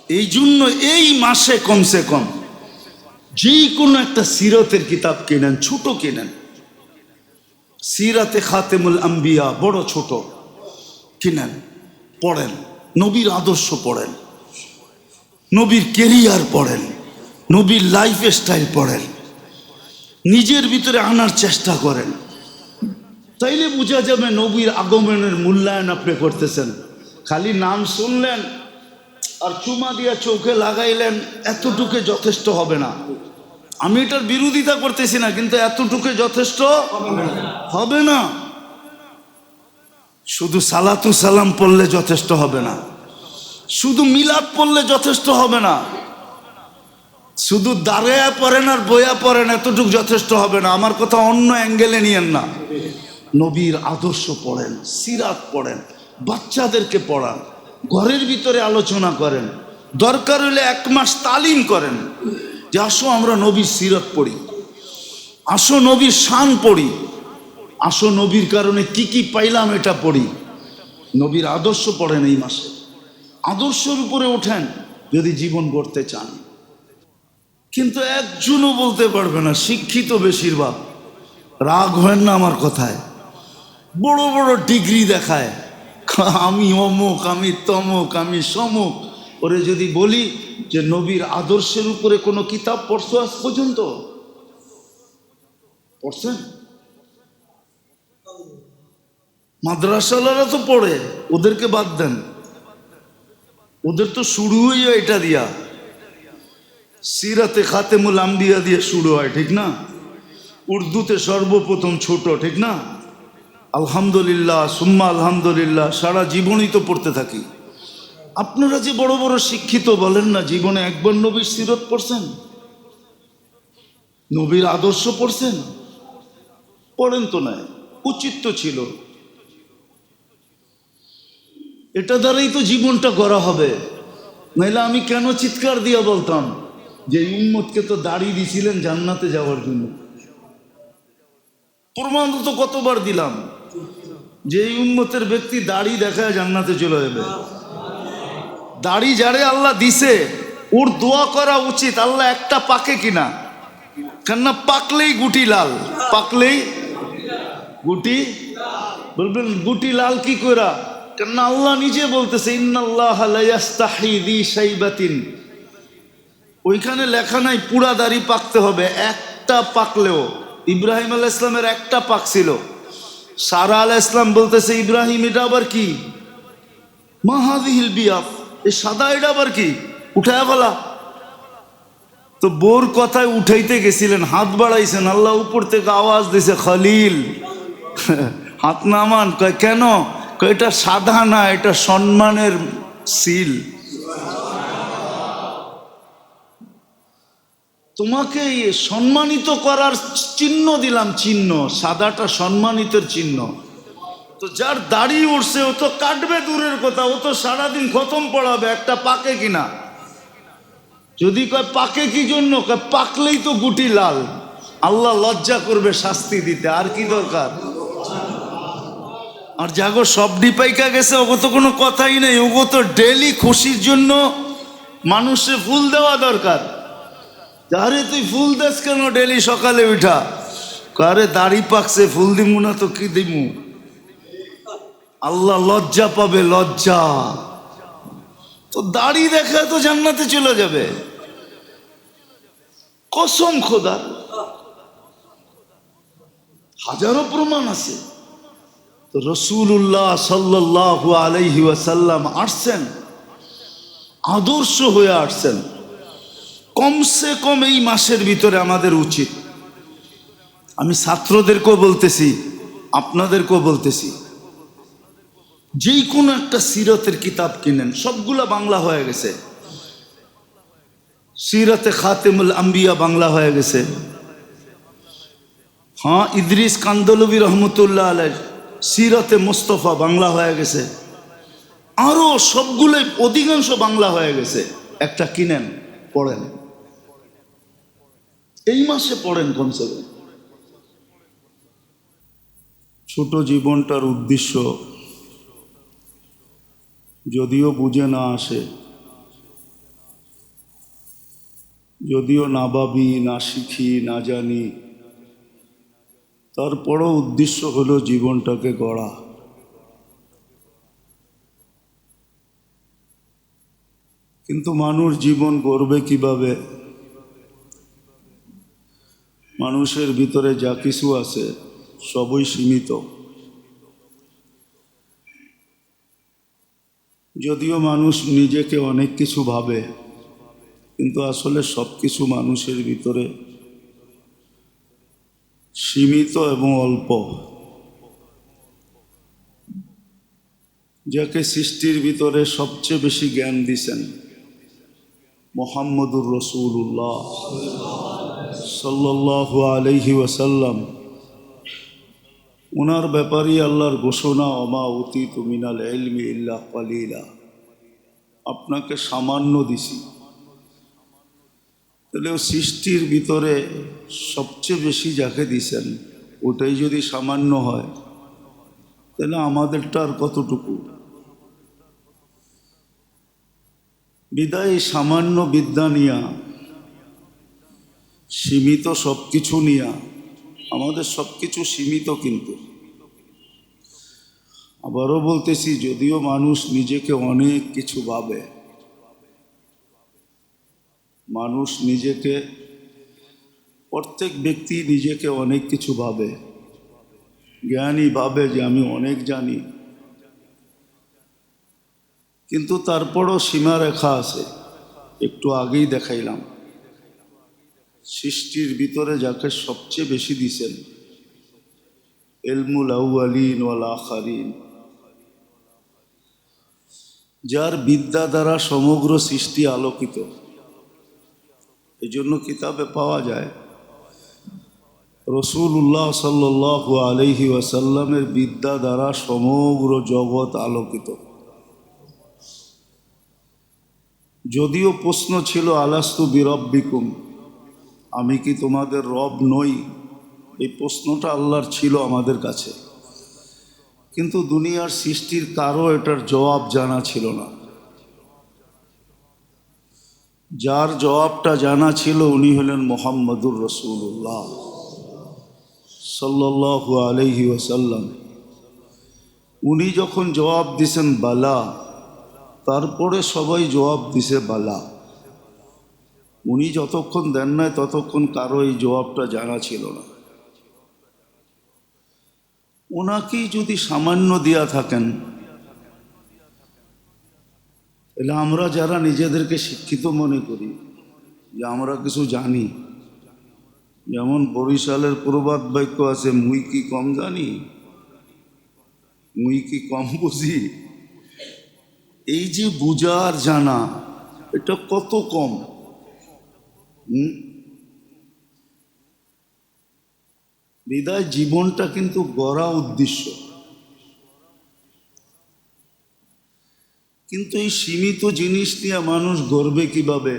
এই জন্য এই মাসে কমসে কম যে কোনো একটা সিরতের কিতাব কেনেন, ছোট কেনেন, সিরাতে খাতেমুল আম্বিয়া বড় ছোট কিনেন, পড়েন, নবীর আদর্শ পড়েন, নবীর কেরিয়ার পড়েন, নবীর লাইফ স্টাইল পড়েন, নিজের ভিতরে আনার চেষ্টা করেন। তাইলে বোঝা যাবে নবীর আগমনের মূল্যায়ন আপনি করতেছেন। খালি নাম শুনলেন আর চুমা দিয়া চোখে লাগাইলেন, এতটুকু যথেষ্ট হবে না। আমি এটার বিরোধিতা করতেছি না, কিন্তু এতটুকু যথেষ্ট হবে না। শুধু সালাতু সালাম পড়লে যথেষ্ট হবে না, শুধু মিলাদ পড়লে যথেষ্ট হবে না, শুধু দাঁড়ায়া পড়েন আর বইয়া পড়েন এতটুকু যথেষ্ট হবে না। আমার কথা অন্য অ্যাঙ্গেলে নিয়েন না। নবীর আদর্শ পড়েন, সিরাত পড়েন, বাচ্চাদেরকে পড়ান, ঘরের ভিতরে আলোচনা করেন, দরকার হলে 1 মাস তালিম করেন যে আসো আমরা নবীর সিরাত পড়ি, আসো নবীর শান পড়ি, আসো নবীর কারণে কি কি পাইলাম এটা পড়ি। নবীর আদর্শ পড়েন এই মাসে, আদর্শের উপরে ওঠেন যদি জীবন গড়তে চান। কিন্তু একজনও বলতে পারবে না, শিক্ষিত বেশিরভাগ, রাগ হয় না আমার কথায়, বড় বড় ডিগ্রি দেখায়, আমি অমুক, আমি তমুক, আমি সমুক। ওরে যদি বলি যে নবীর আদর্শের উপরে কোনো কিতাব পড়ছো আজ পর্যন্ত? পড়ছেন? মাদ্রাসাওয়ালারা তো পড়ে, ওদেরকে বাদ দেন, ওদের তো শুরু হইয়া এটা দিয়া, সিরাতে খাতেমুল আম্বিয়া দিয়ে শুরু হয়, ঠিক না? উর্দুতে সর্বপ্রথম ছোট, ঠিক না? আলহামদুলিল্লাহ সুম্মা আলহামদুলিল্লাহ, সারা জীবনই তো পড়তে থাকি। আপনারা যে বড় বড় শিক্ষিত বলেন না, জীবনে একবার নবীর সিরত পড়ছেন? নবীর আদর্শ পড়ছেন? পড়েন তো না, উচিত তো ছিল। এটা দ্বারাই তো জীবনটা গড়া হবে। নাইলে আমি কেন চিৎকার দিয়া বলতাম যে উম্মতকে তো দাড়ি দিছিলেন জান্নাতে যাওয়ার জন্য? প্রমাণ তো কতবার দিলাম যে এই উম্মতের ব্যক্তি দাড়ি দেখায় জান্নাতে চলে যাবে। দাড়ি যারে আল্লাহ দিছে ওর দোয়া করা উচিত, আল্লাহ একটা পাকে কিনা, কেননা পাকলেই গুটি লাল, পাকলেই গুটি, বলবেন গুটি লাল কি করা? কেননা আল্লাহ নিজে বলতেছে ইন্নাল্লাহা লা ইয়াস্তাহি যি শাইবাতিন, ওইখানে লেখা নাই পুরা দাড়ি পাকতে হবে, একটা পাকলেও। ইব্রাহিম আলাইহিস সালামের একটা পাক ছিল, সারা আলাইহিস সালাম বলতেছে ইব্রাহিম এটা আবার কি, মা হাযিহিল বিয়াফ, এই সাদা এটা আবার কি, উঠায়া ফেলা। তো বোর কথায় উঠাইতে গেছিলেন, হাত বাড়াইছেন, আল্লাহ উপর থেকে আওয়াজ দিছে খলিল হাত নামান। কয় কেন? কয় এটা সাদা না, এটা সম্মানের সিল। তোমাকে সম্মানিত করার চিহ্ন দিলাম, চিহ্ন, সাদাটা সম্মানিতের চিহ্ন। তো যার দাড়ি উঠছে ও তো কাটবে দূরের কথা, ও তো সারাদিন খতম পড়াবে, একটা পাকে কিনা। যদি কয় পাকে কি জন্য, কয় পাকলেই তো গুটি লাল, আল্লাহ লজ্জা করবে শাস্তি দিতে, আর কি দরকার? আর যাগো সব ডিপাইকা গেছে ওগো তো কোনো কথাই নেই, ওগো তো ডেলি খুশির জন্য মানুষে ফুল দেওয়া দরকার। আরে তুই ফুল দেস কেন ডেলি সকালে উঠা? আরে দাড়ি পাকছে, ফুল দিমু না তো কি দিমু? আল্লাহ লজ্জা পাবে, লজ্জা। তো দাড়ি দেখে তো জান্নাতে চলে যাবে, কসম খোদার, হাজারো প্রমাণ আছে। তো রাসূলুল্লাহ সাল্লাল্লাহু আলাইহি ওয়াসাল্লাম আসছেন, আদর্শ হয়ে আসছেন। কমসে কম এই মাসের ভিতরে আমাদের উচিত, আমি ছাত্রদেরকেও বলতেছি, আপনাদেরকেও বলতেছি, যেই কোনো একটা সিরতের কিতাব কিনেন, সবগুলা বাংলা হয়ে গেছে। সিরাতে খাতেমুল আম্বিয়া বাংলা হয়ে গেছে, হ্যাঁ ইদ্রিস কান্দলবী রহমতুল্লাহ আলাইহ সিরাতে মুস্তফা বাংলা হয়ে গেছে, আরো সবগুলোই অধিকাংশ বাংলা হয়ে গেছে। একটা কিনেন, পড়েন, এই মাসে পড়েন কমসে কম। ছোট জীবনটার উদ্দেশ্য যদিও বুঝে না আসে, যদিও না ভাবি, না শিখি, না জানি, তারপরও উদ্দেশ্য হলো জীবনটাকে গড়া। কিন্তু মানুষ জীবন গড়বে কিভাবে? মানুষের ভিতরে যা কিছু আছে সবই সীমিত। যদিও মানুষ নিজেকে অনেক কিছু ভাবে, কিন্তু আসলে সব কিছু মানুষের ভিতরে সীমিত এবং অল্প। যাকে সৃষ্টির ভিতরে সবচেয়ে বেশি জ্ঞান দিছেন মুহাম্মদুর রাসূলুল্লাহ সাল্লাল্লাহু আলাইহি ওয়াসাল্লাম, ওনার ব্যাপারেই আল্লাহর ঘোষণা, ওমা উতীতু মিনাল ইলমি ইল্লা কালিলা, আপনাকে সামান্য দিছি। তাহলে সৃষ্টির ভিতরে সবচেয়ে বেশি যাকে দিছেন ওটাই যদি সামান্য হয়, তাহলে আমাদেরটা আর কতটুকু? বিদায় সামান্য বিদ্যা নিয়া, সীমিত সব কিছু নিয়া, আমাদের সব কিছু সীমিত। কিন্তু আবারও বলতেছি, যদিও মানুষ নিজেকে অনেক কিছু ভাবে, মানুষ নিজেকে, প্রত্যেক ব্যক্তি নিজেকে অনেক কিছু ভাবে, জ্ঞানী ভাবে যে আমি অনেক জানি, কিন্তু তারপরও সীমারেখা আছে। একটু আগেই দেখাইলাম, সৃষ্টির ভিতরে যাকে সবচেয়ে বেশি দিছেন ইলমুল আউয়ালিন ওয়াল আখিরিন, যার বিদ্যা দ্বারা সমগ্র সৃষ্টি আলোকিত। এই জন্য কিতাবে পাওয়া যায় রাসূলুল্লাহ সাল্লাল্লাহু আলাইহি ওয়াসাল্লামের বিদ্যা দ্বারা সমগ্র জগৎ আলোকিত। যদিও প্রশ্ন ছিল আলাস্তু বিরব্বিকুম, আমি কি তোমাদের রব নই? এই প্রশ্নটা আল্লাহর ছিল আমাদের কাছে, কিন্তু দুনিয়ার সৃষ্টির কারো এটার জবাব জানা ছিল না। যার জবাবটা জানা ছিল উনি হলেন মুহাম্মদুর রাসূলুল্লাহ সাল্লাল্লাহু আলাইহি ওয়াসাল্লাম। উনি যখন জবাব দিছেন বালা, তারপরে সবাই জবাব দিছে বালা। উনি যতক্ষণ দেন নাই ততক্ষণ কারো এই জবাবটা জানা ছিল না। ওনাকেই যদি সামান্য দিয়া থাকেন, তাহলে আমরা যারা নিজেদেরকে শিক্ষিত মনে করি যে আমরা কিছু জানি, যেমন বরিশালের প্রবাদ বাক্য আছে, মুই কি কম জানি, মুই কি কম বুঝি। এই যে বুঝার জানা, এটা কত কম। বিদায় জীবনটা কিন্তু গড়া উদ্দেশ্য, কিন্তু এই সীমিত জিনিস নিয়ে মানুষ গড়বে কিভাবে?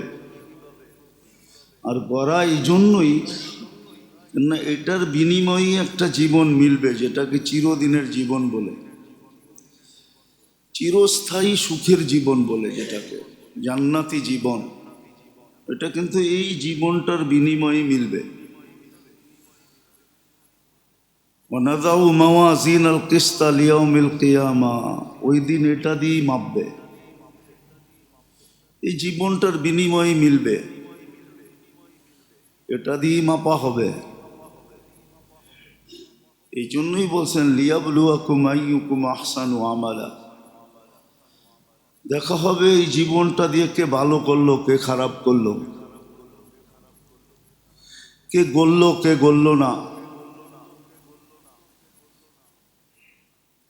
আর গড়া এই জন্যই না, এটার বিনিময়ে একটা জীবন মিলবে, যেটাকে চিরদিনের জীবন বলে, চিরস্থায়ী সুখের জীবন বলে, যেটাকে জান্নাতি জীবন। এটা কিন্তু এই জীবনটার বিনিময়ে মিলবে। ওয়ানাযাউ মাওয়াজিনাল কিসতা লিয়াউমিল কিয়ামা, ওই দিন এটা দিয়েই মাপবে, এই জীবনটার বিনিময়ে মিলবে, এটা দিয়েই মাপা হবে। এই জন্যই বলছেন লিয়াবলুয়াকুম আইয়ুকুম আহসানু আমালা, দেখা হবে এই জীবনটা দিয়ে কে ভালো করলো, কে খারাপ করলো, কে গড়ল, কে গড়ল না।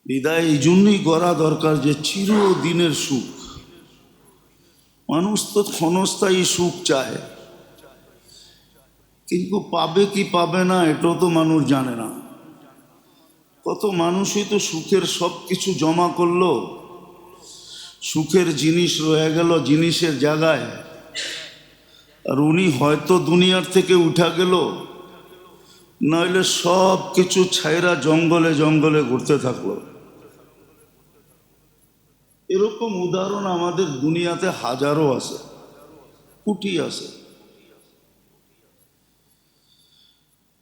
বিদায় এই জন্যই গড়া দরকার যে চিরদিনের সুখ। মানুষ তো ক্ষণস্থায়ী সুখ চায়, কিন্তু পাবে কি পাবে না এটাও তো মানুষ জানে না। কত মানুষই তো সুখের সব কিছু জমা করলো, সুখের জিনিস রয়ে গেল জিনিসের জায়গায়, আর উনি হয়তো দুনিয়ার থেকে উঠা গেল, নইলে সব কিছু ছাইরা জঙ্গলে জঙ্গলে ঘুরতে থাকলো। এরকম উদাহরণ আমাদের দুনিয়াতে হাজারো আছে, কোটি আছে।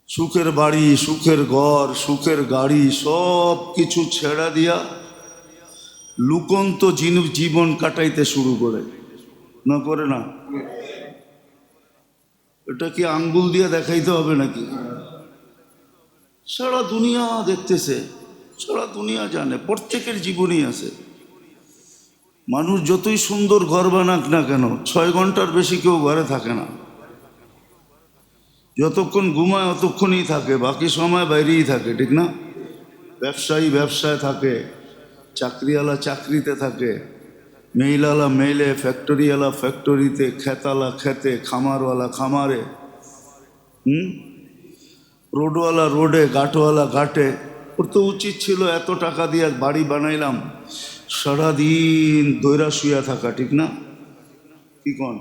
সুখের বাড়ি, সুখের ঘর, সুখের গাড়ি সব কিছু ছেড়া দিয়া লুকন্ত জীবন কাটাইতে শুরু করে, না করে না? এটা কি আঙ্গুল দিয়ে দেখাইতে হবে নাকি? সারা দুনিয়া দেখতেছে, সারা দুনিয়া জানে, প্রত্যেকের জীবনই আছে। মানুষ যতই সুন্দর ঘর বানাক না কেন, 6 ঘন্টার বেশি কেউ ঘরে থাকে না। যতক্ষণ ঘুমায় অতক্ষণই থাকে, বাকি সময় বাইরেই থাকে, ঠিক না? ব্যবসায়ী ব্যবসায় থাকে, চাকরিওয়ালা চাকরিতে থাকে, মেইলওয়ালা মেইলে, ফ্যাক্টরিওয়ালা ফ্যাক্টরিতে, খেতালা খেতে, খামারওয়ালা খামারে, রোডওয়ালা রোডে, ঘাটওয়ালা ঘাটে। ওর তো উচিত ছিল এত টাকা দিয়ে বাড়ি বানাইলাম, সারাদিন দৈরা শুয়া থাকা, ঠিক না? কি কন?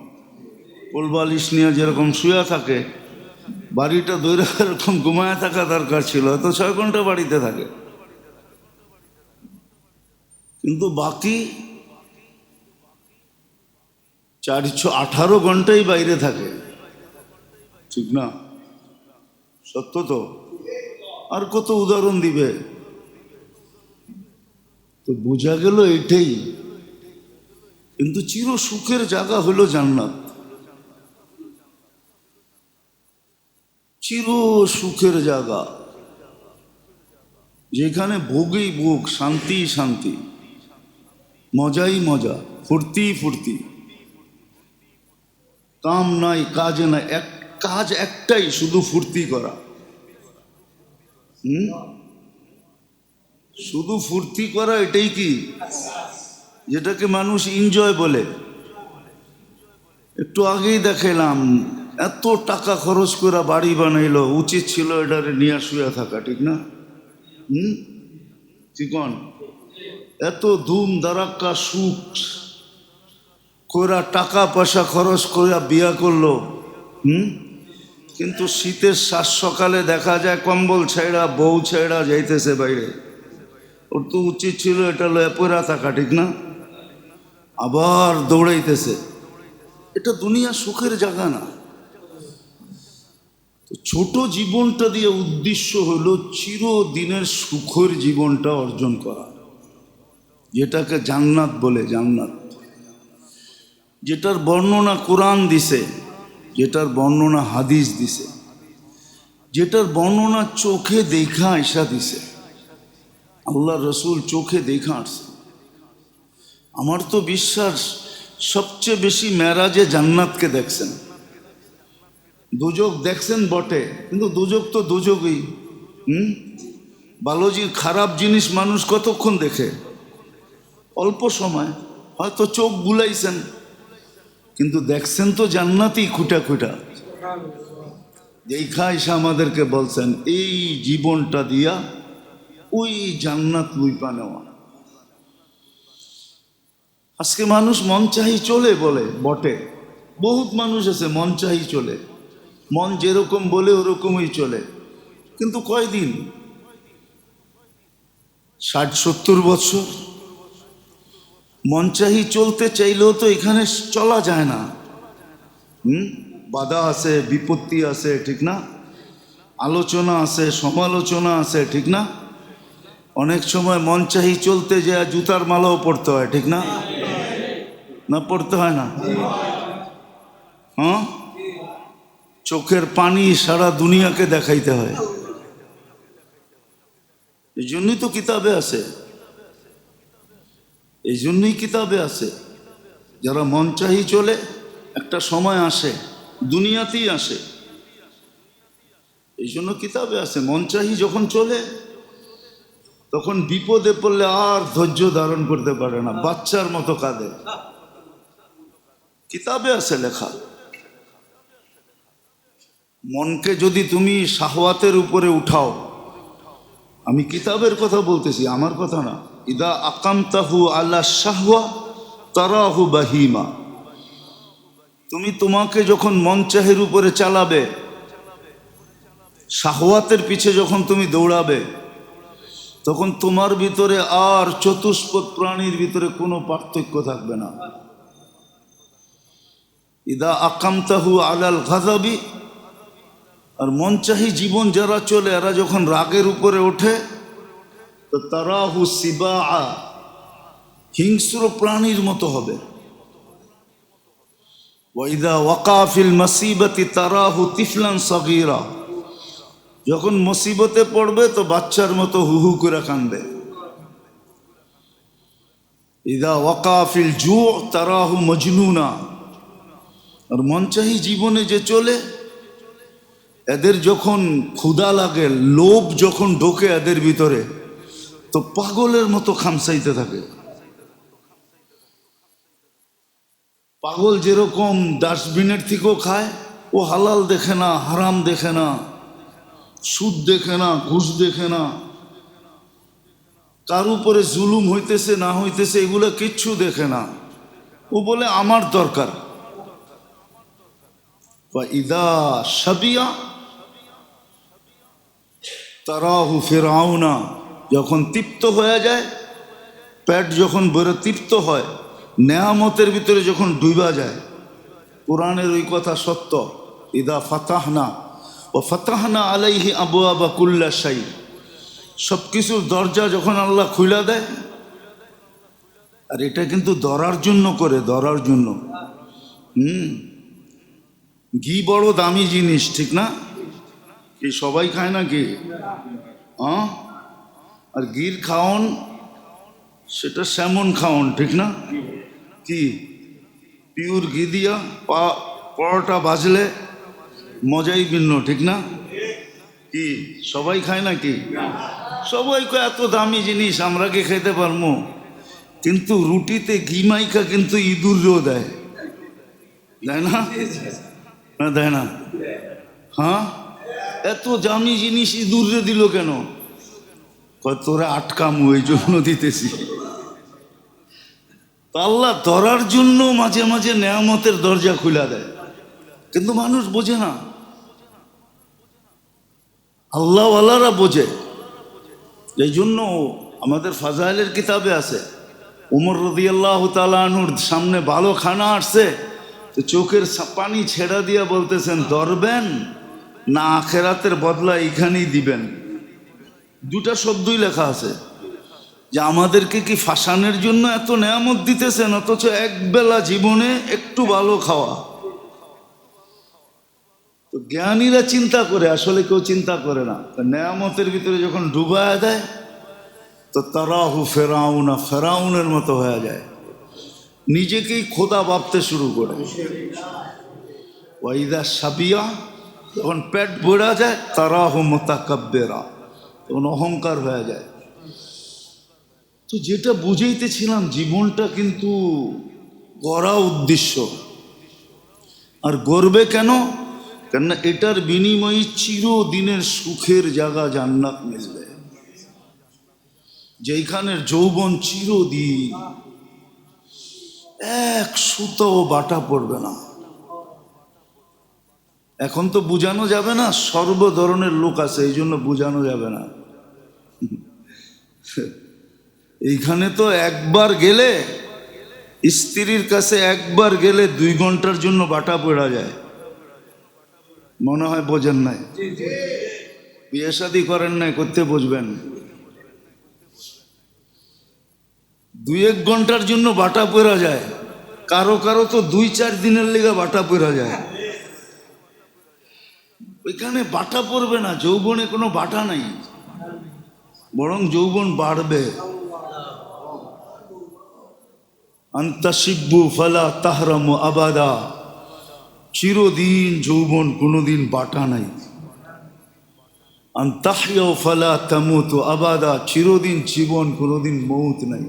কোলবালিশ নিয়ে যেরকম শুয়া থাকে, বাড়িটা দৈরা এরকম ঘুমায় থাকা দরকার ছিল। এত 6 ঘন্টা বাড়িতে থাকে, কিন্তু বাকি 418 ঘন্টাই বাইরে থাকে, ঠিক না? সত্য তো? আর কত উদাহরণ দিবে? তো বোঝা গেল এটাই। কিন্তু চির সুখের জায়গা হলো জান্নাত, চির সুখের জায়গা, যেখানে ভোগই ভোগ, শান্তি শান্তি, মজাই মজা, ফুর্তি ফুর্তি, কাম নাই কাজ নাই, কাজ একটাই, শুধু ফুর্তি করা। শুধু ফুর্তি করা, এটাই কি যেটাকে মানুষ এনজয় বলে। একটু আগেই দেখাইলাম, এত টাকা খরচ করে বাড়ি বানাইলো, উচিত ছিল এটারে নিয়ে শুয়ে থাকা, ঠিক না? চিকন এত ধুম দারাক্কা সুখ কইরা, টাকা পয়সা খরচ কইরা বিয়া করলো, কিন্তু শীতের শ্বাস সকালে দেখা যায় কম্বল ছেড়া, বউ ছেড়া যাইতেছে বাইরে। ওর তো উচিত ছিল এটা লয়ে পড়া থাকা, ঠিক না? আবার দৌড়াইতেছে। এটা দুনিয়া সুখের জায়গা না। তো ছোট জীবনটা দিয়ে উদ্দেশ্য হলো চিরদিনের সুখের জীবনটা অর্জন করা, যেটাকে জান্নাত বলে। জান্নাত যেটার বর্ণনা কোরআন দিছে, যেটার বর্ণনা হাদিস দিছে, যেটার বর্ণনা চোখে দেখা আয়সা দিছে, আল্লাহ রসুল চোখে দেখা আসছে। আমার তো বিশ্বাস সবচেয়ে বেশি মেরাজে জান্নাতকে দেখছেন। দুজক দেখছেন বটে, কিন্তু দুজক তো দুজকই। ভালো খারাপ জিনিস মানুষ কতক্ষণ দেখে? অল্প সময়, হয়তো চোখ বুলাইছেন, কিন্তু দেখছেন তো জান্নাতই খুঁটা খুঁটা। দেখা এসে আমাদেরকে বলছেন এই জীবনটা দিয়া ওই জান্নাত লুইপা নেওয়া। আজকে মানুষ মন চাহি চলে বলে বটে, বহুত মানুষ আছে মন চাহি চলে, মন যেরকম বলে ওরকমই চলে, কিন্তু কয়দিন? 60-70 বছর মন চাহি চলতে চাইলেও তো এখানে চলা যায় না। বাধা আছে, বিপত্তি আছে, ঠিক না? আলোচনা আছে, সমালোচনা আছে, ঠিক না? অনেক সময় মন চাহি চলতে যায় জুতার মালাও পড়তে হয়, ঠিক না? না পড়তে হয় না? হ্যাঁ, চোখের পানি সারা দুনিয়াকে দেখাইতে হয়। এই জন্যই তো কিতাবে আছে, এই জন্যই কিতাবে আছে, যারা মন চাহি চলে একটা সময় আসে, দুনিয়াতেই আসে। এই জন্য কিতাবে আছে, মন চাহি যখন চলে তখন বিপদে পড়লে আর ধৈর্য ধারণ করতে পারে না, বাচ্চার মতো কাঁদে। কিতাবে আছে লেখা। মনকে যদি তুমি শাহওয়াতের উপরে উঠাও, আমি কিতাবের কথা বলতেছি, আমার কথা না, ইদা আকামতাহু আলা শাহওয়া তারাহু বাহিমা, তুমি তোমাকে যখন মন চাহের উপরে চালাবে, শাহওয়াতের পিছে যখন তুমি দৌড়াবে, তখন তোমার ভিতরে আর চতুষ্পদ প্রাণীর ভিতরে কোনো পার্থক্য থাকবে না। ইদা আকামতাহু আলাল গাযাবি আর মনচাহী জীবন যারা চলে এরা যখন রাগের উপরে ওঠে তো তারাহু সিবা, হিংস্র প্রাণীর মতো হবে। ওয়াইদা ওয়াকা ফিল মুসিবতি তারাহু তিফলান সগীরা, যখন মুসিবতে পড়বে তো বাচ্চার মতো হু হু করে কাঁদবে। ইদা ওয়াকা ফিল জু তারাহু মজনুনা, আর মনচাহী জীবনে যে চলে এদের যখন ক্ষুধা লাগে, লোভ যখন ঢোকে এদের ভিতরে তো পাগলের মতো খামসাইতে থাকে। পাগল যেরকম ডাস্টবিনের থেকেও খায়, ও হালাল দেখে না, হারাম দেখে না, সুদ দেখে না, ঘুষ দেখে না, কার উপরে জুলুম হইতেছে না হইতেছে এগুলো কিচ্ছু দেখে না। ও বলে আমার দরকার। ইদা শাবিয়া তারাহু ফিরআউনা, যখন তৃপ্ত হয়ে যায়, পেট যখন বড় তৃপ্ত হয়, নেয়ামতের ভিতরে যখন ডুবা যায়, কোরআনের ওই কথা সত্য। ইদা ফাতাহনা ও ফাতাহনা আলাইহি আবওয়াবা কুল্লা শাই, সব কিছুর দরজা যখন আল্লাহ খুলে দেয়, আর এটা কিন্তু ধরার জন্য করে, ধরার জন্য। ঘি বড় দামি জিনিস, ঠিক না? কি সবাই খায় না ঘি? আর ঘির খাওন সেটা স্যামন খাওন, ঠিক না? কি পিওর ঘি দিয়া পরোটা ভাজলে মজাই ভিন্ন, ঠিক না? কি সবাই খায় না? কি সবাই কয় এত দামি জিনিস আমরা কি খেতে পারবো? কিন্তু রুটিতে ঘি মাইখা কিন্তু ইঁদুরও দেয়, দেয় না? না দেয় না? হ্যাঁ, এত দামি জিনিস ইঁদুরে দিল কেন? তোরা আটকামু ওই জন্য দিতেছি। আল্লাহ ধরার জন্য মাঝে মাঝে নেয়ামতের দরজা খুলে দেয়, কিন্তু মানুষ বোঝে না। আল্লাহওয়ালারা বোঝে। এই জন্য আমাদের ফাজাইলের কিতাবে আছে, উমর রাদিয়াল্লাহু তাআলা আনহুর সামনে ভালো খানা আসছে তো চোখের পানি ছেড়া দিয়া বলতেছেন, ধরবেন না আখেরাতের বদলা এইখানেই দিবেন। দুটা শব্দই লেখা আছে যে আমাদেরকে কি ফাঁসানোর জন্য এত নেয়ামত দিতেছেন, অথচ একবেলা জীবনে একটু ভালো খাওয়া। তো জ্ঞানীরা চিন্তা করে, আসলে কেউ চিন্তা করে না। নেয়ামতের ভিতরে যখন ডুবায় দেয় তো তারাহু ফেরাউনা, ফেরাউনের মতো হয়ে যায়, নিজেকেই খোদা ভাবতে শুরু করে। ওয়াইদা সাবিয়া, যখন পেট ভরা যায়, তারাহু মুতাকাব্বিরা, তখন অহংকার হয়ে যায়। তো যেটা বুঝাইতেছিলাম, জীবনটা কিন্তু গড়া উদ্দেশ্য। আর গড়বে কেন? কেননা এটার বিনিময়ে চিরদিনের সুখের জায়গা জান্নাত মিলবে, যেখানের যৌবন চিরদিন, এক সুতাও বাটা পড়বে না। এখন তো বুঝানো যাবে না, সর্ব ধরনের লোক আছে, এই জন্য বুঝানো যাবে না। এইখানে তো একবার গেলে, স্ত্রীর কাছে একবার গেলে 2 ঘন্টার জন্য বাটা পড়া যায়। মনে হয় বোঝেন নাই, বিয়ে শাদী করেন নাই, করতে বুঝবেন। 2-1 ঘন্টার জন্য বাটা পড়া যায়, কারো কারো তো 2-4 দিনের লেগে বাটা পড়া যায়। ওইখানে বাটা পড়বে না, যৌবনে কোনো বাটা নাই, বরং যৌবন বাড়বে। আন্তাসিব্বু ফালা তাহরামু আবাদা, চিরদিন যৌবন, কোনোদিন বাটা নাই। আন্তাহিয়াও ফালা তামুতু আবাদা, চিরদিন জীবন, কোনোদিন মৌত নাই।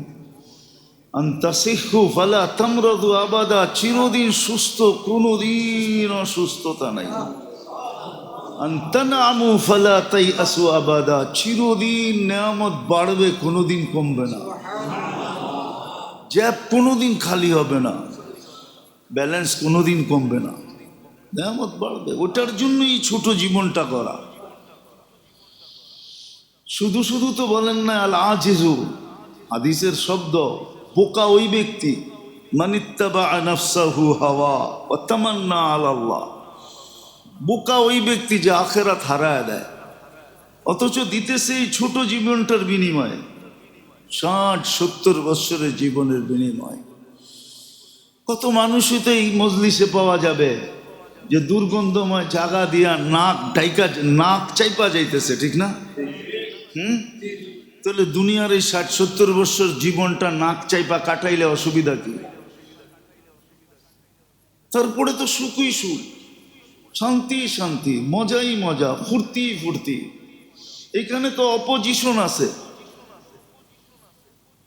আন্তাসিহু ফালা তামরাদু আবাদা, চিরদিন সুস্থ, কোনোদিন অসুস্থতা নাই। আনতানামু ফালা তাইআসু আবাদা, চিরদিন নেয়ামত বাড়বে, কোনোদিন কমবে না। জ্যাব কোনোদিন খালি হবে না, ব্যালেন্স কোনোদিন কমবে না, নেয়ামত বাড়বে। ওটার জন্যই ছোট জীবনটা করা। শুধু শুধু তো বলেন না আল আজিজু, হাদিসের শব্দ, বোকা ওই ব্যক্তি মানিত্তাবা নাফসাহু হাওয়া ওয়া তামান্না আলাল্লাহ, বোকা ওই ব্যক্তি যে আখেরাত হারায় দেয়, অথচ দিতেছে এই ছোট জীবনটার বিনিময়ে 60-70 বছরের জীবনের বিনিময়। কত মানুষই তো এই মজলিসে পাওয়া যাবে যে দুর্গন্ধময় জায়গা দিয়া নাক চাইপা যাইতেছে, ঠিক না? তাহলে দুনিয়ার এই 60-70 বছর জীবনটা নাক চাইপা কাটাইলে অসুবিধা কি? তারপরে তো সুখই সুখ, শান্তি শান্তি, মজাই মজা, ফুর্তি ফুর্তি। এখানে তো অপোজিশন আছে।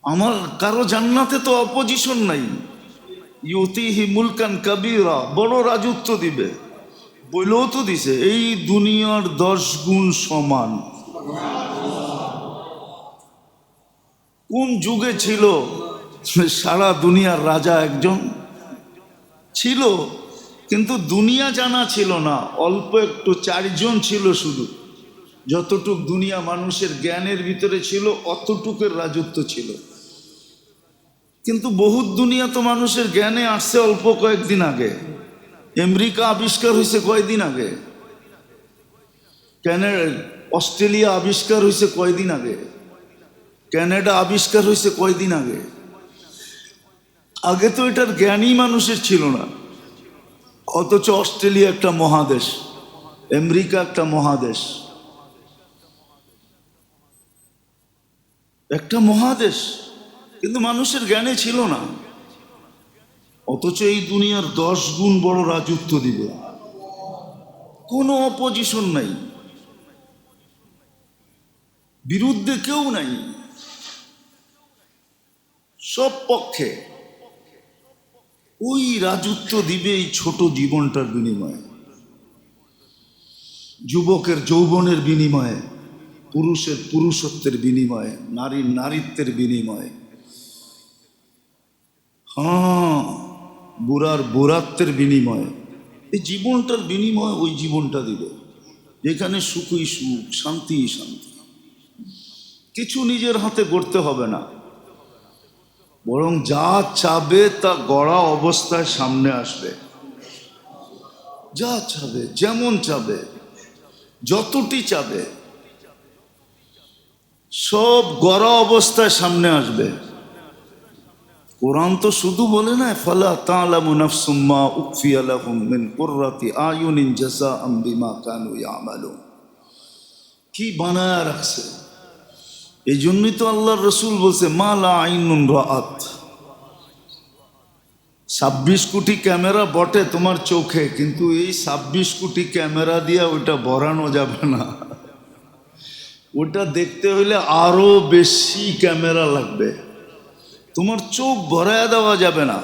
আমার কারো জান্নাতে তো অপোজিশন নাই। ইউতিহি মুলকান কাবীরা, বড় রাজত্ব দিবে। বইলেও তো দিছে এই দুনিয়ার 10 গুণ সমান। কোন যুগে ছিল সারা দুনিয়ার রাজা একজন ছিল, কিন্তু দুনিয়া জানা ছিল না, অল্প একটু 4 জন ছিল শুধু। যতটুক দুনিয়া মানুষের জ্ঞানের ভিতরে ছিল অতটুকের রাজত্ব ছিল। কিন্তু বহুত দুনিয়া তো মানুষের জ্ঞানে আসছে অল্প কয়েকদিন আগে। আমেরিকা আবিষ্কার হয়েছে কয়দিন আগে, অস্ট্রেলিয়া আবিষ্কার হয়েছে কয়দিন আগে, কানাডা আবিষ্কার হয়েছে কয়দিন আগে। আগে তো এটার জ্ঞানই মানুষের ছিল না। অথচ অস্ট্রেলিয়া একটা মহাদেশ, আমেরিকা একটা মহাদেশ, একটা মহাদেশ, কিন্তু মানুষের জ্ঞানে ছিল না। অথচ এই দুনিয়ার 10 গুণ বড় রাজত্ব দিবে। কোনো অপোজিশন নাই, বিরুদ্ধে কেউ নাই, সব পক্ষে। ওই রাজত্ব দিবে এই ছোট জীবনটার বিনিময়ে, যুবকের যৌবনের বিনিময়ে, পুরুষের পুরুষত্বের বিনিময়ে, নারীর নারীত্বের বিনিময়ে, বুড়ার বুড়াত্বের বিনিময়ে। এই জীবনটার বিনিময়ে ওই জীবনটা দিবে যেখানে সুখই সুখ, শান্তি শান্তি। কিছু নিজের হাতে গড়তে হবে না, বরং যা চাবে তা গড়া অবস্থায় সামনে আসবে। যা চাবে, যেমন চাবে, যতটি চাবে, সব গড়া অবস্থায় সামনে আসবে। কোরআন তো শুধু বলে না, ফালা তা'লামু নাফসুম মা উখফিয়া লাহুম মিন কুররাতি আয়ুনিন জাযাআম বিমা কানু ইয়ামালুন। কি বানায়া রাখছে। এই জন্যই তো আল্লাহর রাসূল বলছে মা লা আইনুন রাআত। 26 কোটি ক্যামেরা বটে তোমার চোখে, কিন্তু এই 26 কোটি ক্যামেরা দিয়ে ওইটা ভরানো যাবে না। ওটা দেখতে হইলে আরো বেশি ক্যামেরা লাগবে, তোমার চোখ ভরায়া দেওয়া যাবে না